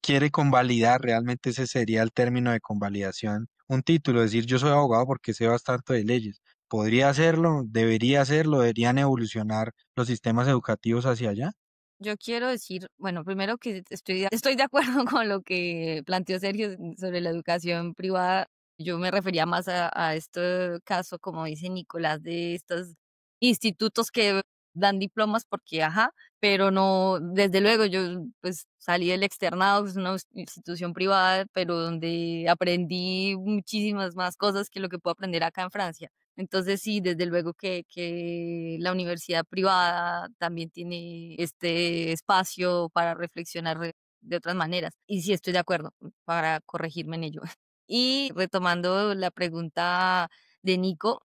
quiere convalidar, realmente ese sería el término de convalidación, un título, decir yo soy abogado porque sé bastante de leyes? ¿Podría hacerlo? ¿Debería hacerlo? ¿Deberían evolucionar los sistemas educativos hacia allá? Yo quiero decir, bueno, primero que estoy de acuerdo con lo que planteó Sergio sobre la educación privada. Yo me refería más a este caso, como dice Nicolás, de estos institutos que dan diplomas porque, ajá, pero no, desde luego, yo pues salí del externado, que es una institución privada, pero donde aprendí muchísimas más cosas que lo que puedo aprender acá en Francia. Entonces sí, desde luego que la universidad privada también tiene este espacio para reflexionar de otras maneras. Y sí estoy de acuerdo para corregirme en ello. Y retomando la pregunta de Nico,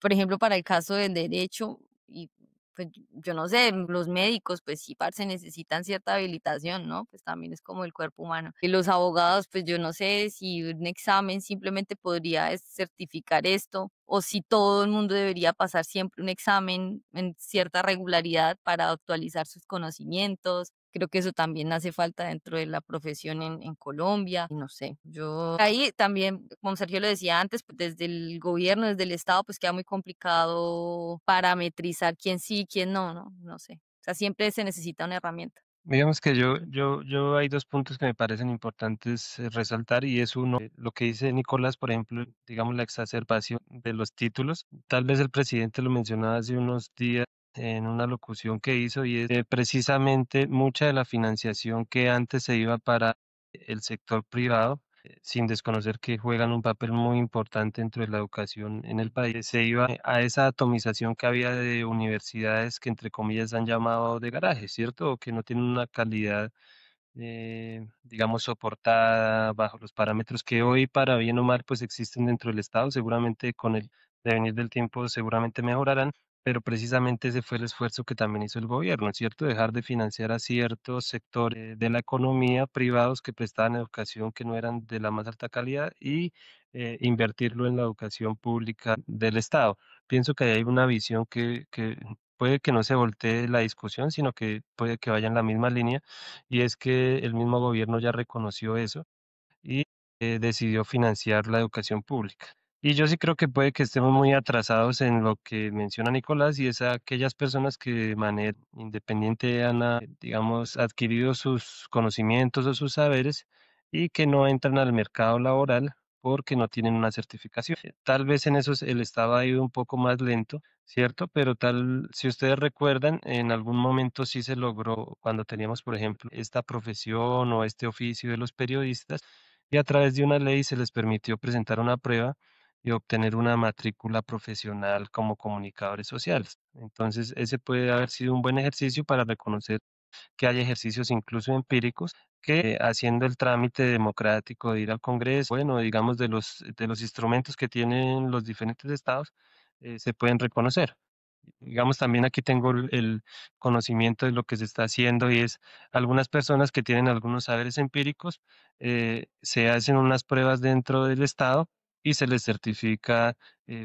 por ejemplo, para el caso del derecho, y pues yo no sé, los médicos, pues sí, parce, necesitan cierta habilitación, ¿no? Pues también es como el cuerpo humano. Y los abogados, pues yo no sé si un examen simplemente podría certificar esto, o si todo el mundo debería pasar siempre un examen en cierta regularidad para actualizar sus conocimientos. Creo que eso también hace falta dentro de la profesión en Colombia. Y no sé, yo ahí también, como Sergio lo decía antes, pues desde el gobierno, desde el Estado, pues queda muy complicado parametrizar quién sí y quién no, ¿no? No sé. O sea, siempre se necesita una herramienta. Digamos que yo hay dos puntos que me parecen importantes resaltar y es uno, lo que dice Nicolás, por ejemplo, digamos la exacerbación de los títulos. Tal vez el presidente lo mencionaba hace unos días en una locución que hizo y es precisamente mucha de la financiación que antes se iba para el sector privado, sin desconocer que juegan un papel muy importante dentro de la educación en el país, se iba a esa atomización que había de universidades que entre comillas han llamado de garaje, ¿cierto? O que no tienen una calidad, digamos, soportada bajo los parámetros que hoy, para bien o mal, pues existen dentro del Estado. Seguramente con el devenir del tiempo seguramente mejorarán, pero precisamente ese fue el esfuerzo que también hizo el gobierno, ¿cierto? Dejar de financiar a ciertos sectores de la economía privados que prestaban educación que no eran de la más alta calidad y invertirlo en la educación pública del Estado. Pienso que ahí hay una visión que puede que no se voltee la discusión, sino que puede que vaya en la misma línea, y es que el mismo gobierno ya reconoció eso y decidió financiar la educación pública. Y yo sí creo que puede que estemos muy atrasados en lo que menciona Nicolás, y es a aquellas personas que de manera independiente han, digamos, adquirido sus conocimientos o sus saberes y que no entran al mercado laboral porque no tienen una certificación. Tal vez en eso el Estado ha ido un poco más lento, ¿cierto? Pero tal, si ustedes recuerdan, en algún momento sí se logró cuando teníamos, por ejemplo, esta profesión o este oficio de los periodistas, y a través de una ley se les permitió presentar una prueba y obtener una matrícula profesional como comunicadores sociales. Entonces, ese puede haber sido un buen ejercicio para reconocer que hay ejercicios incluso empíricos que, haciendo el trámite democrático de ir al Congreso, bueno, digamos de los instrumentos que tienen los diferentes estados, se pueden reconocer. Digamos, también aquí tengo el conocimiento de lo que se está haciendo, y es algunas personas que tienen algunos saberes empíricos, se hacen unas pruebas dentro del Estado y se les certifica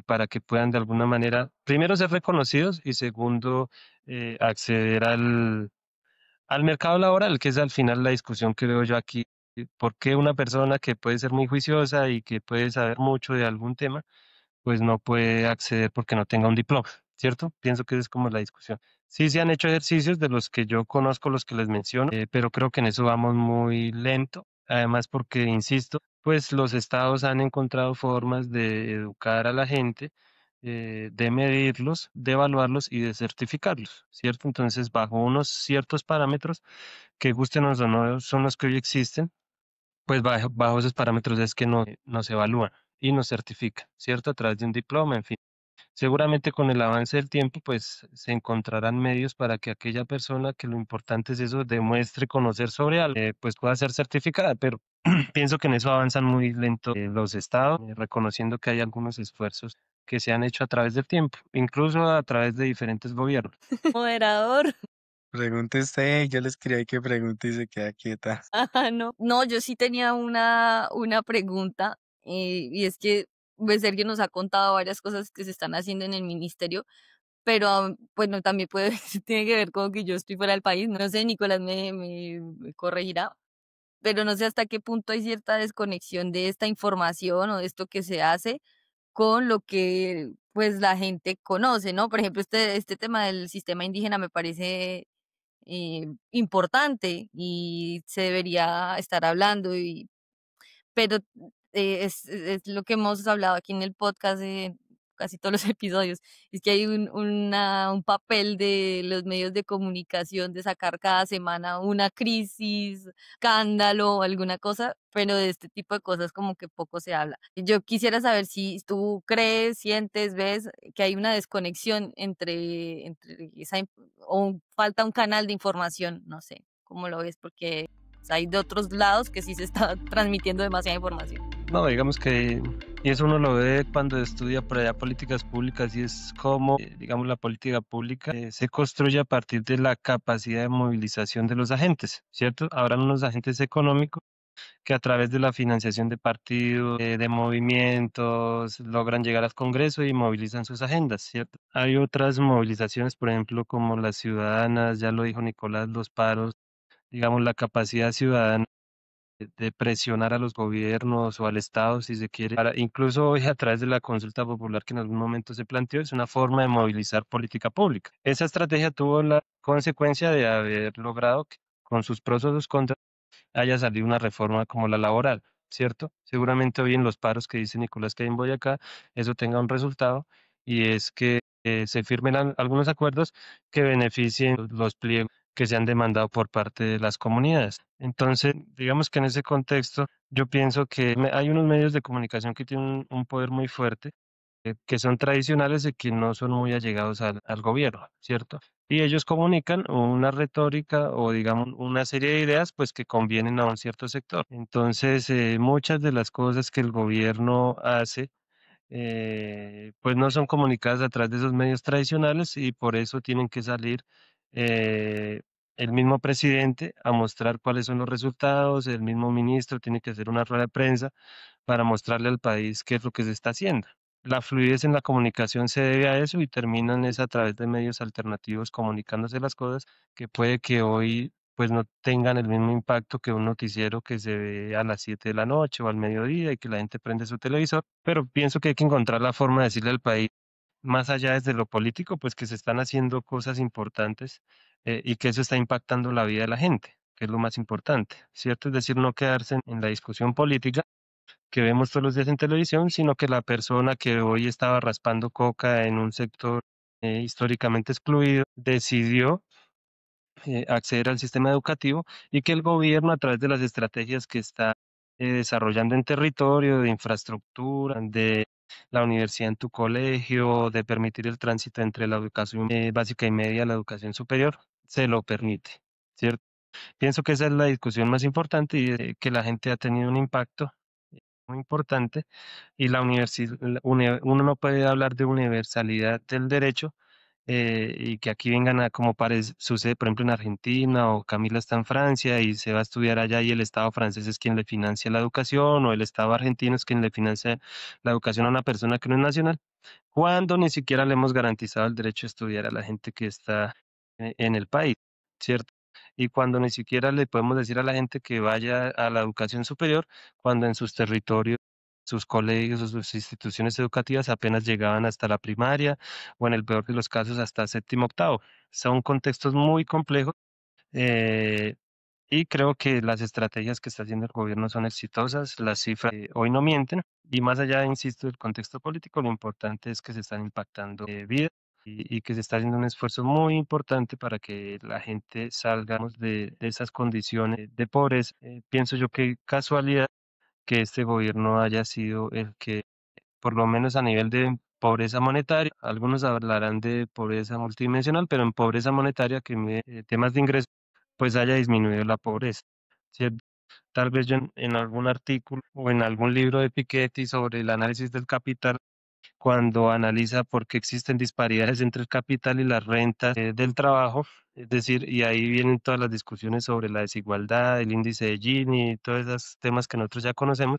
para que puedan de alguna manera, primero, ser reconocidos y segundo, acceder al mercado laboral, que es al final la discusión que veo yo aquí. ¿Por qué una persona que puede ser muy juiciosa y que puede saber mucho de algún tema, pues no puede acceder porque no tenga un diploma, ¿cierto? Pienso que esa es como la discusión. Sí se han hecho ejercicios de los que yo conozco, los que les menciono, pero creo que en eso vamos muy lento. Además, porque, insisto, pues los estados han encontrado formas de educar a la gente, de medirlos, de evaluarlos y de certificarlos, ¿cierto? Entonces, bajo unos ciertos parámetros que, gusten o no, son los que hoy existen, pues bajo esos parámetros es que nos evalúan y nos certifican, ¿cierto? A través de un diploma, en fin. Seguramente con el avance del tiempo, pues se encontrarán medios para que aquella persona, que lo importante es eso, demuestre conocer sobre algo, pues pueda ser certificada, pero pienso que en eso avanzan muy lento los estados, reconociendo que hay algunos esfuerzos que se han hecho a través del tiempo, incluso a través de diferentes gobiernos. Moderador. Pregunte usted, yo le escribí que pregunte y se queda quieta. Ajá, no. No, yo sí tenía una pregunta, y es que pues, Sergio nos ha contado varias cosas que se están haciendo en el ministerio, pero bueno, también puede, tiene que ver con que yo estoy fuera del país, no sé, Nicolás me corregirá, pero no sé hasta qué punto hay cierta desconexión de esta información o de esto que se hace con lo que pues la gente conoce, ¿no? Por ejemplo, este tema del sistema indígena me parece importante y se debería estar hablando pero es lo que hemos hablado aquí en el podcast de casi todos los episodios, es que hay un papel de los medios de comunicación de sacar cada semana una crisis, escándalo o alguna cosa, pero de este tipo de cosas como que poco se habla. Yo quisiera saber si tú crees, sientes, ves que hay una desconexión entre o falta un canal de información, no sé, ¿cómo lo ves? Porque hay de otros lados que sí se está transmitiendo demasiada información. No, digamos que, y eso uno lo ve cuando estudia por allá políticas públicas y es como, digamos, la política pública se construye a partir de la capacidad de movilización de los agentes, ¿cierto? Habrán unos agentes económicos que a través de la financiación de partidos, de movimientos, logran llegar al Congreso y movilizan sus agendas, ¿cierto? Hay otras movilizaciones, por ejemplo, como las ciudadanas, ya lo dijo Nicolás, los paros, digamos, la capacidad ciudadana de presionar a los gobiernos o al Estado, si se quiere, incluso hoy a través de la consulta popular que en algún momento se planteó, es una forma de movilizar política pública. Esa estrategia tuvo la consecuencia de haber logrado que con sus pros o sus contras haya salido una reforma como la laboral, ¿cierto? Seguramente hoy en los paros que dice Nicolás que hay en Boyacá, eso tenga un resultado y es que se firmen algunos acuerdos que beneficien los pliegos que se han demandado por parte de las comunidades. Entonces, digamos que en ese contexto, yo pienso que hay unos medios de comunicación que tienen un poder muy fuerte que son tradicionales y que no son muy allegados al gobierno, ¿cierto? Y ellos comunican una retórica o digamos una serie de ideas pues que convienen a un cierto sector. Entonces, muchas de las cosas que el gobierno hace pues no son comunicadas a través de esos medios tradicionales y por eso tienen que salir eh, el mismo presidente a mostrar cuáles son los resultados, el mismo ministro tiene que hacer una rueda de prensa para mostrarle al país qué es lo que se está haciendo. La fluidez en la comunicación se debe a eso y terminan es a través de medios alternativos comunicándose las cosas que puede que hoy pues no tengan el mismo impacto que un noticiero que se ve a las 7 de la noche o al mediodía y que la gente prende su televisor, pero pienso que hay que encontrar la forma de decirle al país, más allá desde lo político, pues que se están haciendo cosas importantes y que eso está impactando la vida de la gente, que es lo más importante, ¿cierto? Es decir, no quedarse en la discusión política que vemos todos los días en televisión, sino que la persona que hoy estaba raspando coca en un sector históricamente excluido decidió acceder al sistema educativo y que el gobierno a través de las estrategias que está desarrollando en territorio, de infraestructura, de la universidad en tu colegio, de permitir el tránsito entre la educación básica y media a la educación superior, se lo permite, ¿cierto? Pienso que esa es la discusión más importante y que la gente ha tenido un impacto muy importante y la universidad, uno no puede hablar de universalidad del derecho y que aquí vengan a como sucede por ejemplo en Argentina o Camila está en Francia y se va a estudiar allá y el Estado francés es quien le financia la educación o el Estado argentino es quien le financia la educación a una persona que no es nacional, cuando ni siquiera le hemos garantizado el derecho a estudiar a la gente que está en el país, ¿cierto? Y cuando ni siquiera le podemos decir a la gente que vaya a la educación superior, cuando en sus territorios, sus colegios o sus instituciones educativas apenas llegaban hasta la primaria o en el peor de los casos hasta séptimo, octavo. Son contextos muy complejos eh, y creo que las estrategias que está haciendo el gobierno son exitosas, las cifras hoy no mienten y más allá, insisto, del contexto político, lo importante es que se están impactando vidas y que se está haciendo un esfuerzo muy importante para que la gente salga digamos, de esas condiciones de pobreza. Pienso yo que casualidad que este gobierno haya sido el que, por lo menos a nivel de pobreza monetaria, algunos hablarán de pobreza multidimensional, pero en pobreza monetaria, que mide temas de ingresos, pues haya disminuido la pobreza, ¿cierto? Tal vez yo en algún artículo o en algún libro de Piketty sobre el análisis del capital, cuando analiza por qué existen disparidades entre el capital y las rentas del trabajo, es decir, y ahí vienen todas las discusiones sobre la desigualdad, el índice de Gini, todos esos temas que nosotros ya conocemos,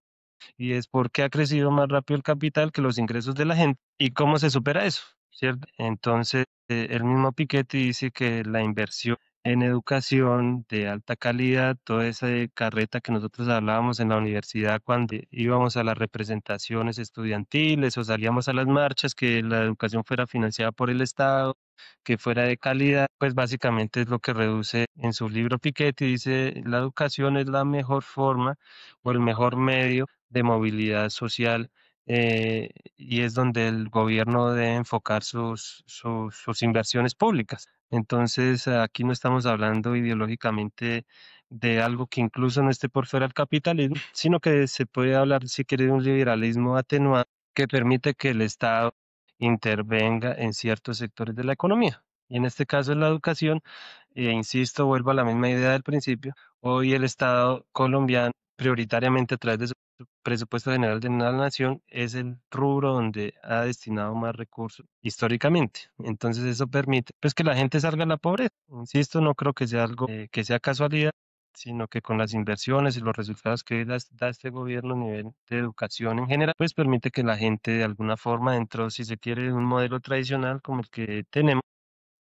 y es por qué ha crecido más rápido el capital que los ingresos de la gente y cómo se supera eso. ¿cierto? Entonces, el mismo Piketty dice que la inversión en educación de alta calidad, toda esa carreta que nosotros hablábamos en la universidad cuando íbamos a las representaciones estudiantiles o salíamos a las marchas, que la educación fuera financiada por el Estado, que fuera de calidad, pues básicamente es lo que reduce en su libro Piketty, dice, la educación es la mejor forma o el mejor medio de movilidad social, y es donde el gobierno debe enfocar sus inversiones públicas. Entonces, aquí no estamos hablando ideológicamente de algo que incluso no esté por fuera del capitalismo, sino que se puede hablar, si quiere, de un liberalismo atenuado que permite que el Estado intervenga en ciertos sectores de la economía. Y en este caso, en la educación, insisto, vuelvo a la misma idea del principio, hoy el Estado colombiano, prioritariamente a través de su presupuesto general de la nación, es el rubro donde ha destinado más recursos históricamente. Entonces eso permite pues que la gente salga de la pobreza. Insisto, no creo que sea algo que sea casualidad, sino que con las inversiones y los resultados que da este gobierno a nivel de educación en general, pues permite que la gente de alguna forma, dentro, si se quiere, de un modelo tradicional como el que tenemos,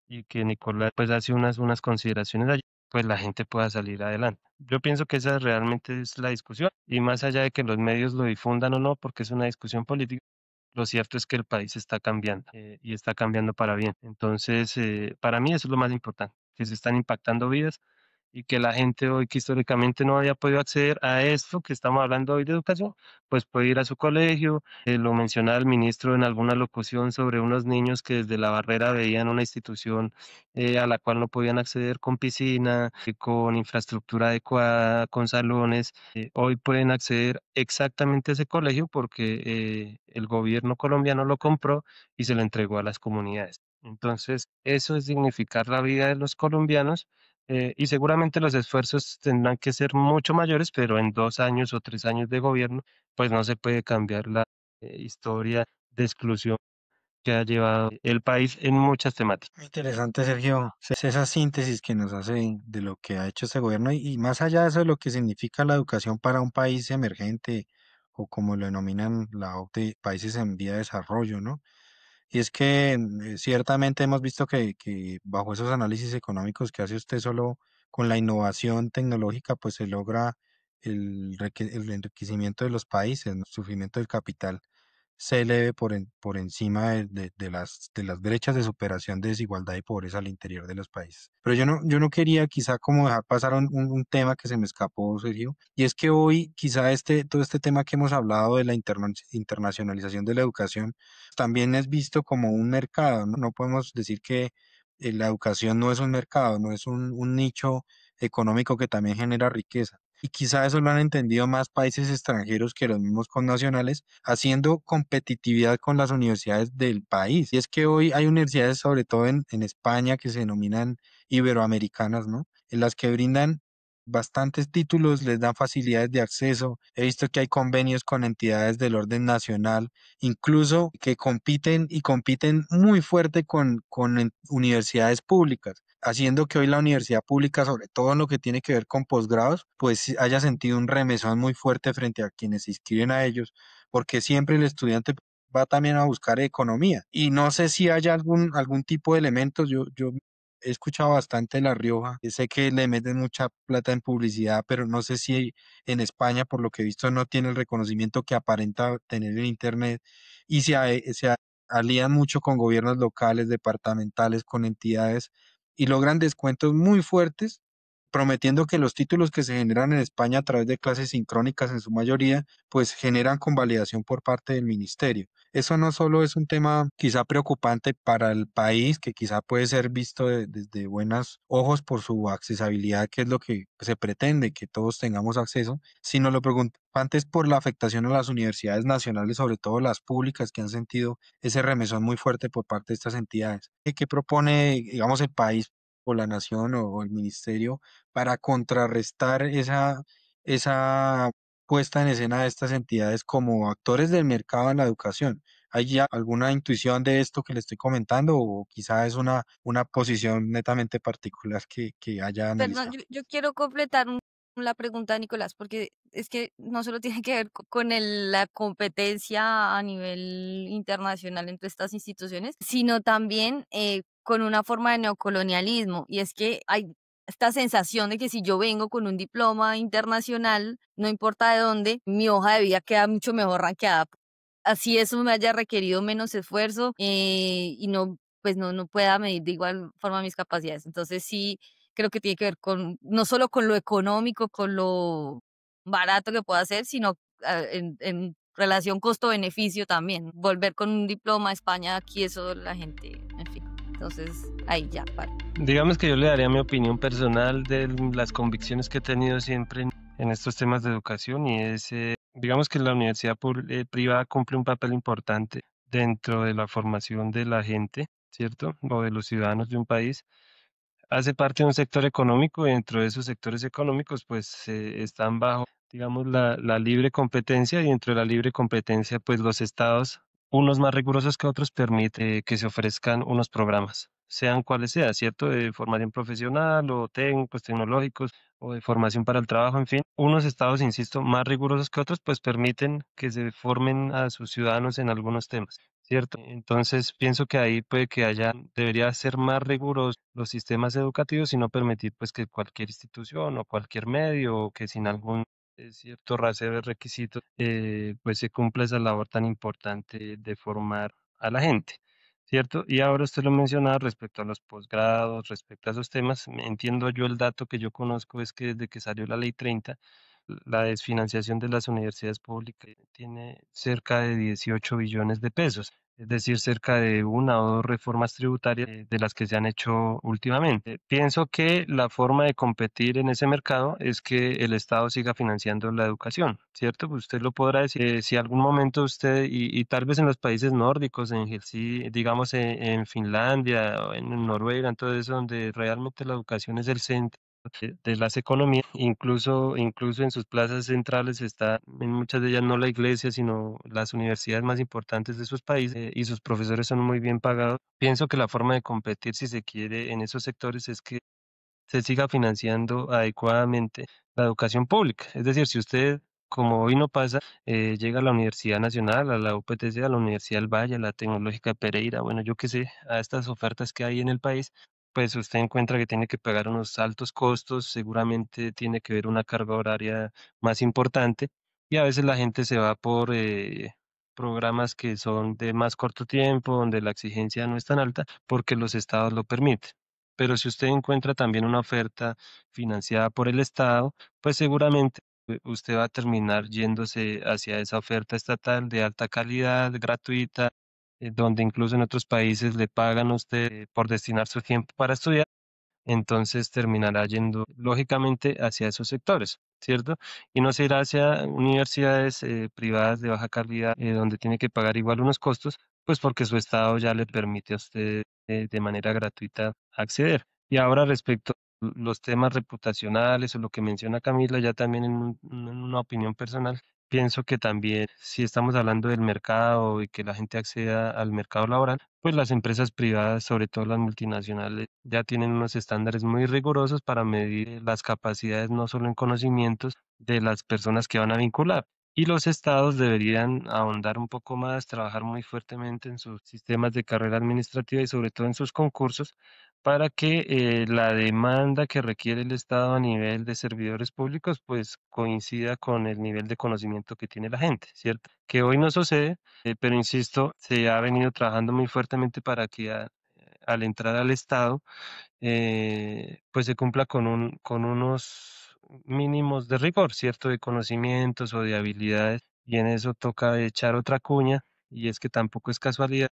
y que Nicolás pues hace unas consideraciones allí, pues la gente pueda salir adelante. Yo pienso que esa realmente es la discusión, y más allá de que los medios lo difundan o no, porque es una discusión política, lo cierto es que el país está cambiando, y está cambiando para bien. Entonces, para mí eso es lo más importante, que se están impactando vidas y que la gente hoy que históricamente no había podido acceder a esto que estamos hablando hoy de educación, pues puede ir a su colegio. Lo mencionaba el ministro en alguna locución sobre unos niños que desde la barrera veían una institución a la cual no podían acceder con piscina, con infraestructura adecuada, con salones. Hoy pueden acceder exactamente a ese colegio porque el gobierno colombiano lo compró y se lo entregó a las comunidades. Entonces, eso es dignificar la vida de los colombianos, y seguramente los esfuerzos tendrán que ser mucho mayores, pero en 2 años o 3 años de gobierno, pues no se puede cambiar la historia de exclusión que ha llevado el país en muchas temáticas. Muy interesante, Sergio, esa síntesis que nos hace de lo que ha hecho este gobierno y más allá de eso, de lo que significa la educación para un país emergente o como lo denominan la OCDE, países en vía de desarrollo, ¿no? Y es que ciertamente hemos visto que bajo esos análisis económicos que hace usted solo con la innovación tecnológica, pues se logra el enriquecimiento de los países, ¿no? El sufrimiento del capital se eleve por encima de las brechas de superación de desigualdad y pobreza al interior de los países. Pero yo no quería quizá como dejar pasar un tema que se me escapó, Sergio, y es que hoy quizá todo este tema que hemos hablado de la internacionalización de la educación también es visto como un mercado, ¿no? No podemos decir que la educación no es un mercado, no es un nicho económico que también genera riqueza. Y quizá eso lo han entendido más países extranjeros que los mismos connacionales, haciendo competitividad con las universidades del país. Y es que hoy hay universidades, sobre todo en España, que se denominan iberoamericanas, ¿no? En las que brindan bastantes títulos, les dan facilidades de acceso. He visto que hay convenios con entidades del orden nacional, incluso que compiten y compiten muy fuerte con universidades públicas, haciendo que hoy la universidad pública, sobre todo en lo que tiene que ver con posgrados, pues sí haya sentido un remesón muy fuerte frente a quienes se inscriben a ellos, porque siempre el estudiante va también a buscar economía. Y no sé si haya algún tipo de elementos, yo he escuchado bastante La Rioja, sé que le meten mucha plata en publicidad, pero no sé si en España, por lo que he visto, no tiene el reconocimiento que aparenta tener en Internet y se alían mucho con gobiernos locales, departamentales, con entidades y logran descuentos muy fuertes, prometiendo que los títulos que se generan en España a través de clases sincrónicas en su mayoría, pues generan convalidación por parte del ministerio. Eso no solo es un tema quizá preocupante para el país, que quizá puede ser visto desde buenos ojos por su accesibilidad, que es lo que se pretende, que todos tengamos acceso, sino lo preocupante es por la afectación a las universidades nacionales, sobre todo las públicas, que han sentido ese remesón muy fuerte por parte de estas entidades. ¿Qué propone, digamos, el país o la nación o el ministerio para contrarrestar esa puesta en escena de estas entidades como actores del mercado en la educación? ¿Hay ya alguna intuición de esto que le estoy comentando o quizá es una posición netamente particular que haya Perdón, analizado? yo quiero completar la pregunta, Nicolás, porque es que no solo tiene que ver con la competencia a nivel internacional entre estas instituciones, sino también con una forma de neocolonialismo. Y es que hay esta sensación de que si yo vengo con un diploma internacional, no importa de dónde, mi hoja de vida queda mucho mejor rankeada. Así eso me haya requerido menos esfuerzo y no, pues no pueda medir de igual forma mis capacidades. Entonces sí, creo que tiene que ver con, no solo con lo económico, con lo barato que pueda ser, sino en relación costo-beneficio también. Volver con un diploma a España, aquí eso la gente, en fin. Entonces, ahí ya, para. Digamos que yo le daría mi opinión personal de las convicciones que he tenido siempre en estos temas de educación y es, digamos que la universidad privada cumple un papel importante dentro de la formación de la gente, ¿cierto? O de los ciudadanos de un país. Hace parte de un sector económico y dentro de esos sectores económicos pues están bajo, digamos, la libre competencia y dentro de la libre competencia pues los estados, unos más rigurosos que otros, permite que se ofrezcan unos programas, sean cuales sean, ¿cierto? De formación profesional o técnicos, tecnológicos o de formación para el trabajo, en fin. Unos estados, insisto, más rigurosos que otros pues permiten que se formen a sus ciudadanos en algunos temas. ¿Cierto? Entonces pienso que ahí puede que debería ser más rigurosos los sistemas educativos y no permitir pues que cualquier institución o cualquier medio o que sin algún cierto rasero de requisitos pues se cumpla esa labor tan importante de formar a la gente. ¿Cierto? Y ahora usted lo mencionaba respecto a los posgrados, respecto a esos temas, entiendo yo el dato que yo conozco es que desde que salió la Ley 30 la desfinanciación de las universidades públicas tiene cerca de 18 billones de pesos, es decir, cerca de una o dos reformas tributarias de las que se han hecho últimamente. Pienso que la forma de competir en ese mercado es que el Estado siga financiando la educación, ¿cierto? Pues usted lo podrá decir, si algún momento usted, y tal vez en los países nórdicos, en Helsinki, digamos en Finlandia o en Noruega, en todo eso, donde realmente la educación es el centro de las economías, incluso en sus plazas centrales está, en muchas de ellas no la iglesia, sino las universidades más importantes de sus países y sus profesores son muy bien pagados. Pienso que la forma de competir, si se quiere, en esos sectores es que se siga financiando adecuadamente la educación pública. Es decir, si usted, como hoy no pasa, llega a la Universidad Nacional, a la UPTC, a la Universidad del Valle, a la Tecnológica de Pereira, bueno, yo qué sé, a estas ofertas que hay en el país, pues usted encuentra que tiene que pagar unos altos costos, seguramente tiene que ver una carga horaria más importante y a veces la gente se va por programas que son de más corto tiempo, donde la exigencia no es tan alta, porque los estados lo permiten. Pero si usted encuentra también una oferta financiada por el Estado, pues seguramente usted va a terminar yéndose hacia esa oferta estatal de alta calidad, gratuita, donde incluso en otros países le pagan a usted por destinar su tiempo para estudiar, entonces terminará yendo lógicamente hacia esos sectores, ¿cierto? Y no se irá hacia universidades privadas de baja calidad, donde tiene que pagar igual unos costos, pues porque su estado ya le permite a usted de manera gratuita acceder. Y ahora respecto a los temas reputacionales o lo que menciona Camila, ya también en una opinión personal, pienso que también si estamos hablando del mercado y que la gente acceda al mercado laboral, pues las empresas privadas, sobre todo las multinacionales, ya tienen unos estándares muy rigurosos para medir las capacidades no solo en conocimientos de las personas que van a vincular. Y los estados deberían ahondar un poco más, trabajar muy fuertemente en sus sistemas de carrera administrativa y sobre todo en sus concursos para que la demanda que requiere el Estado a nivel de servidores públicos pues coincida con el nivel de conocimiento que tiene la gente, ¿cierto? Que hoy no sucede, pero insisto, se ha venido trabajando muy fuertemente para que al entrar al Estado pues se cumpla con unos mínimos de rigor, ¿cierto? De conocimientos o de habilidades y en eso toca echar otra cuña y es que tampoco es casualidad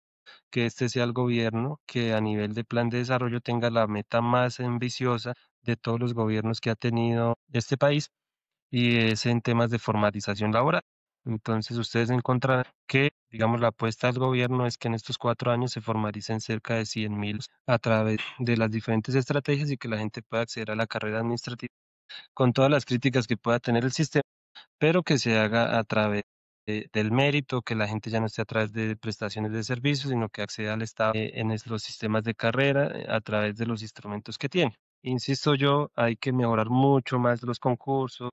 que este sea el gobierno que a nivel de plan de desarrollo tenga la meta más ambiciosa de todos los gobiernos que ha tenido este país y es en temas de formalización laboral. Entonces ustedes encontrarán que, digamos, la apuesta del gobierno es que en estos 4 años se formalicen cerca de 100.000 a través de las diferentes estrategias y que la gente pueda acceder a la carrera administrativa con todas las críticas que pueda tener el sistema pero que se haga a través del mérito, que la gente ya no esté a través de prestaciones de servicios, sino que acceda al Estado los sistemas de carrera a través de los instrumentos que tiene. Insisto yo, hay que mejorar mucho más los concursos,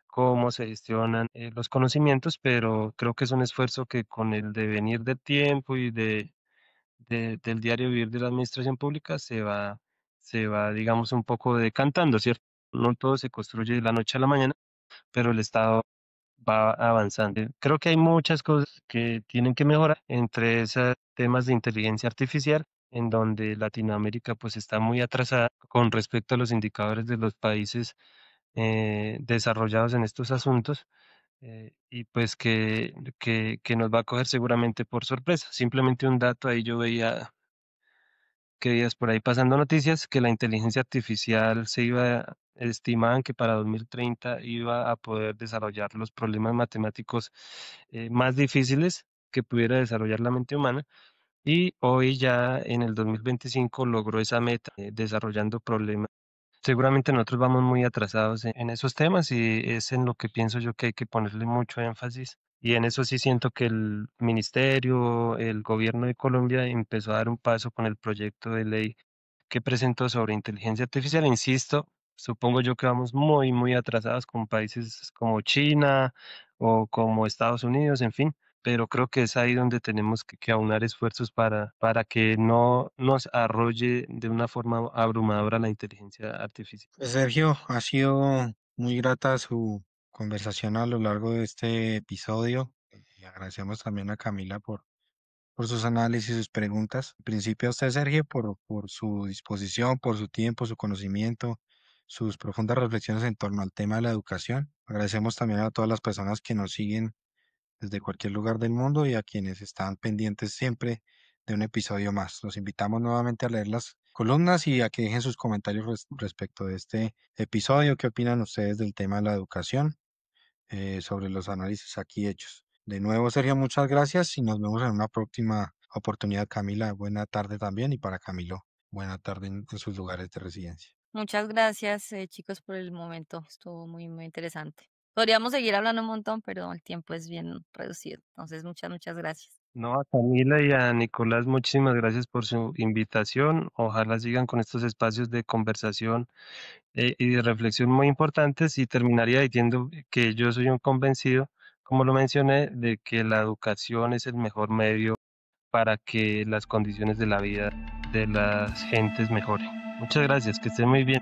cómo se gestionan los conocimientos, pero creo que es un esfuerzo que con el devenir del tiempo y del diario vivir de la administración pública se va, digamos, un poco decantando, ¿cierto? No todo se construye de la noche a la mañana, pero el Estado va avanzando. Creo que hay muchas cosas que tienen que mejorar, entre esos temas de inteligencia artificial, en donde Latinoamérica pues está muy atrasada con respecto a los indicadores de los países desarrollados en estos asuntos. Y pues que nos va a coger seguramente por sorpresa. Simplemente un dato, ahí yo veía que días por ahí pasando noticias que la inteligencia artificial estimaban que para 2030 iba a poder desarrollar los problemas matemáticos más difíciles que pudiera desarrollar la mente humana. Y hoy ya en el 2025 logró esa meta, desarrollando problemas. Seguramente nosotros vamos muy atrasados en esos temas y es en lo que pienso yo que hay que ponerle mucho énfasis. Y en eso sí siento que el ministerio, el gobierno de Colombia empezó a dar un paso con el proyecto de ley que presentó sobre inteligencia artificial. Insisto, supongo yo que vamos muy, muy atrasados con países como China o como Estados Unidos, en fin, pero creo que es ahí donde tenemos que aunar esfuerzos para que no nos arrolle de una forma abrumadora la inteligencia artificial. Pues, Sergio, ha sido muy grata su conversación a lo largo de este episodio. Y agradecemos también a Camila por sus análisis y sus preguntas. En principio a usted, Sergio, por su disposición, por su tiempo, su conocimiento, sus profundas reflexiones en torno al tema de la educación. Agradecemos también a todas las personas que nos siguen desde cualquier lugar del mundo y a quienes están pendientes siempre de un episodio más. Los invitamos nuevamente a leer las columnas y a que dejen sus comentarios respecto de este episodio. ¿Qué opinan ustedes del tema de la educación? Sobre los análisis aquí hechos. De nuevo, Sergio, muchas gracias y nos vemos en una próxima oportunidad. Camila, buena tarde también y para Camilo, buena tarde en sus lugares de residencia. Muchas gracias, chicos, por el momento. Estuvo muy, muy interesante. Podríamos seguir hablando un montón, pero el tiempo es bien reducido. Entonces, muchas, muchas gracias. No, a Camila y a Nicolás, muchísimas gracias por su invitación. Ojalá sigan con estos espacios de conversación y de reflexión muy importantes y terminaría diciendo que yo soy un convencido, como lo mencioné, de que la educación es el mejor medio para que las condiciones de la vida de las gentes mejoren. Muchas gracias, que estén muy bien.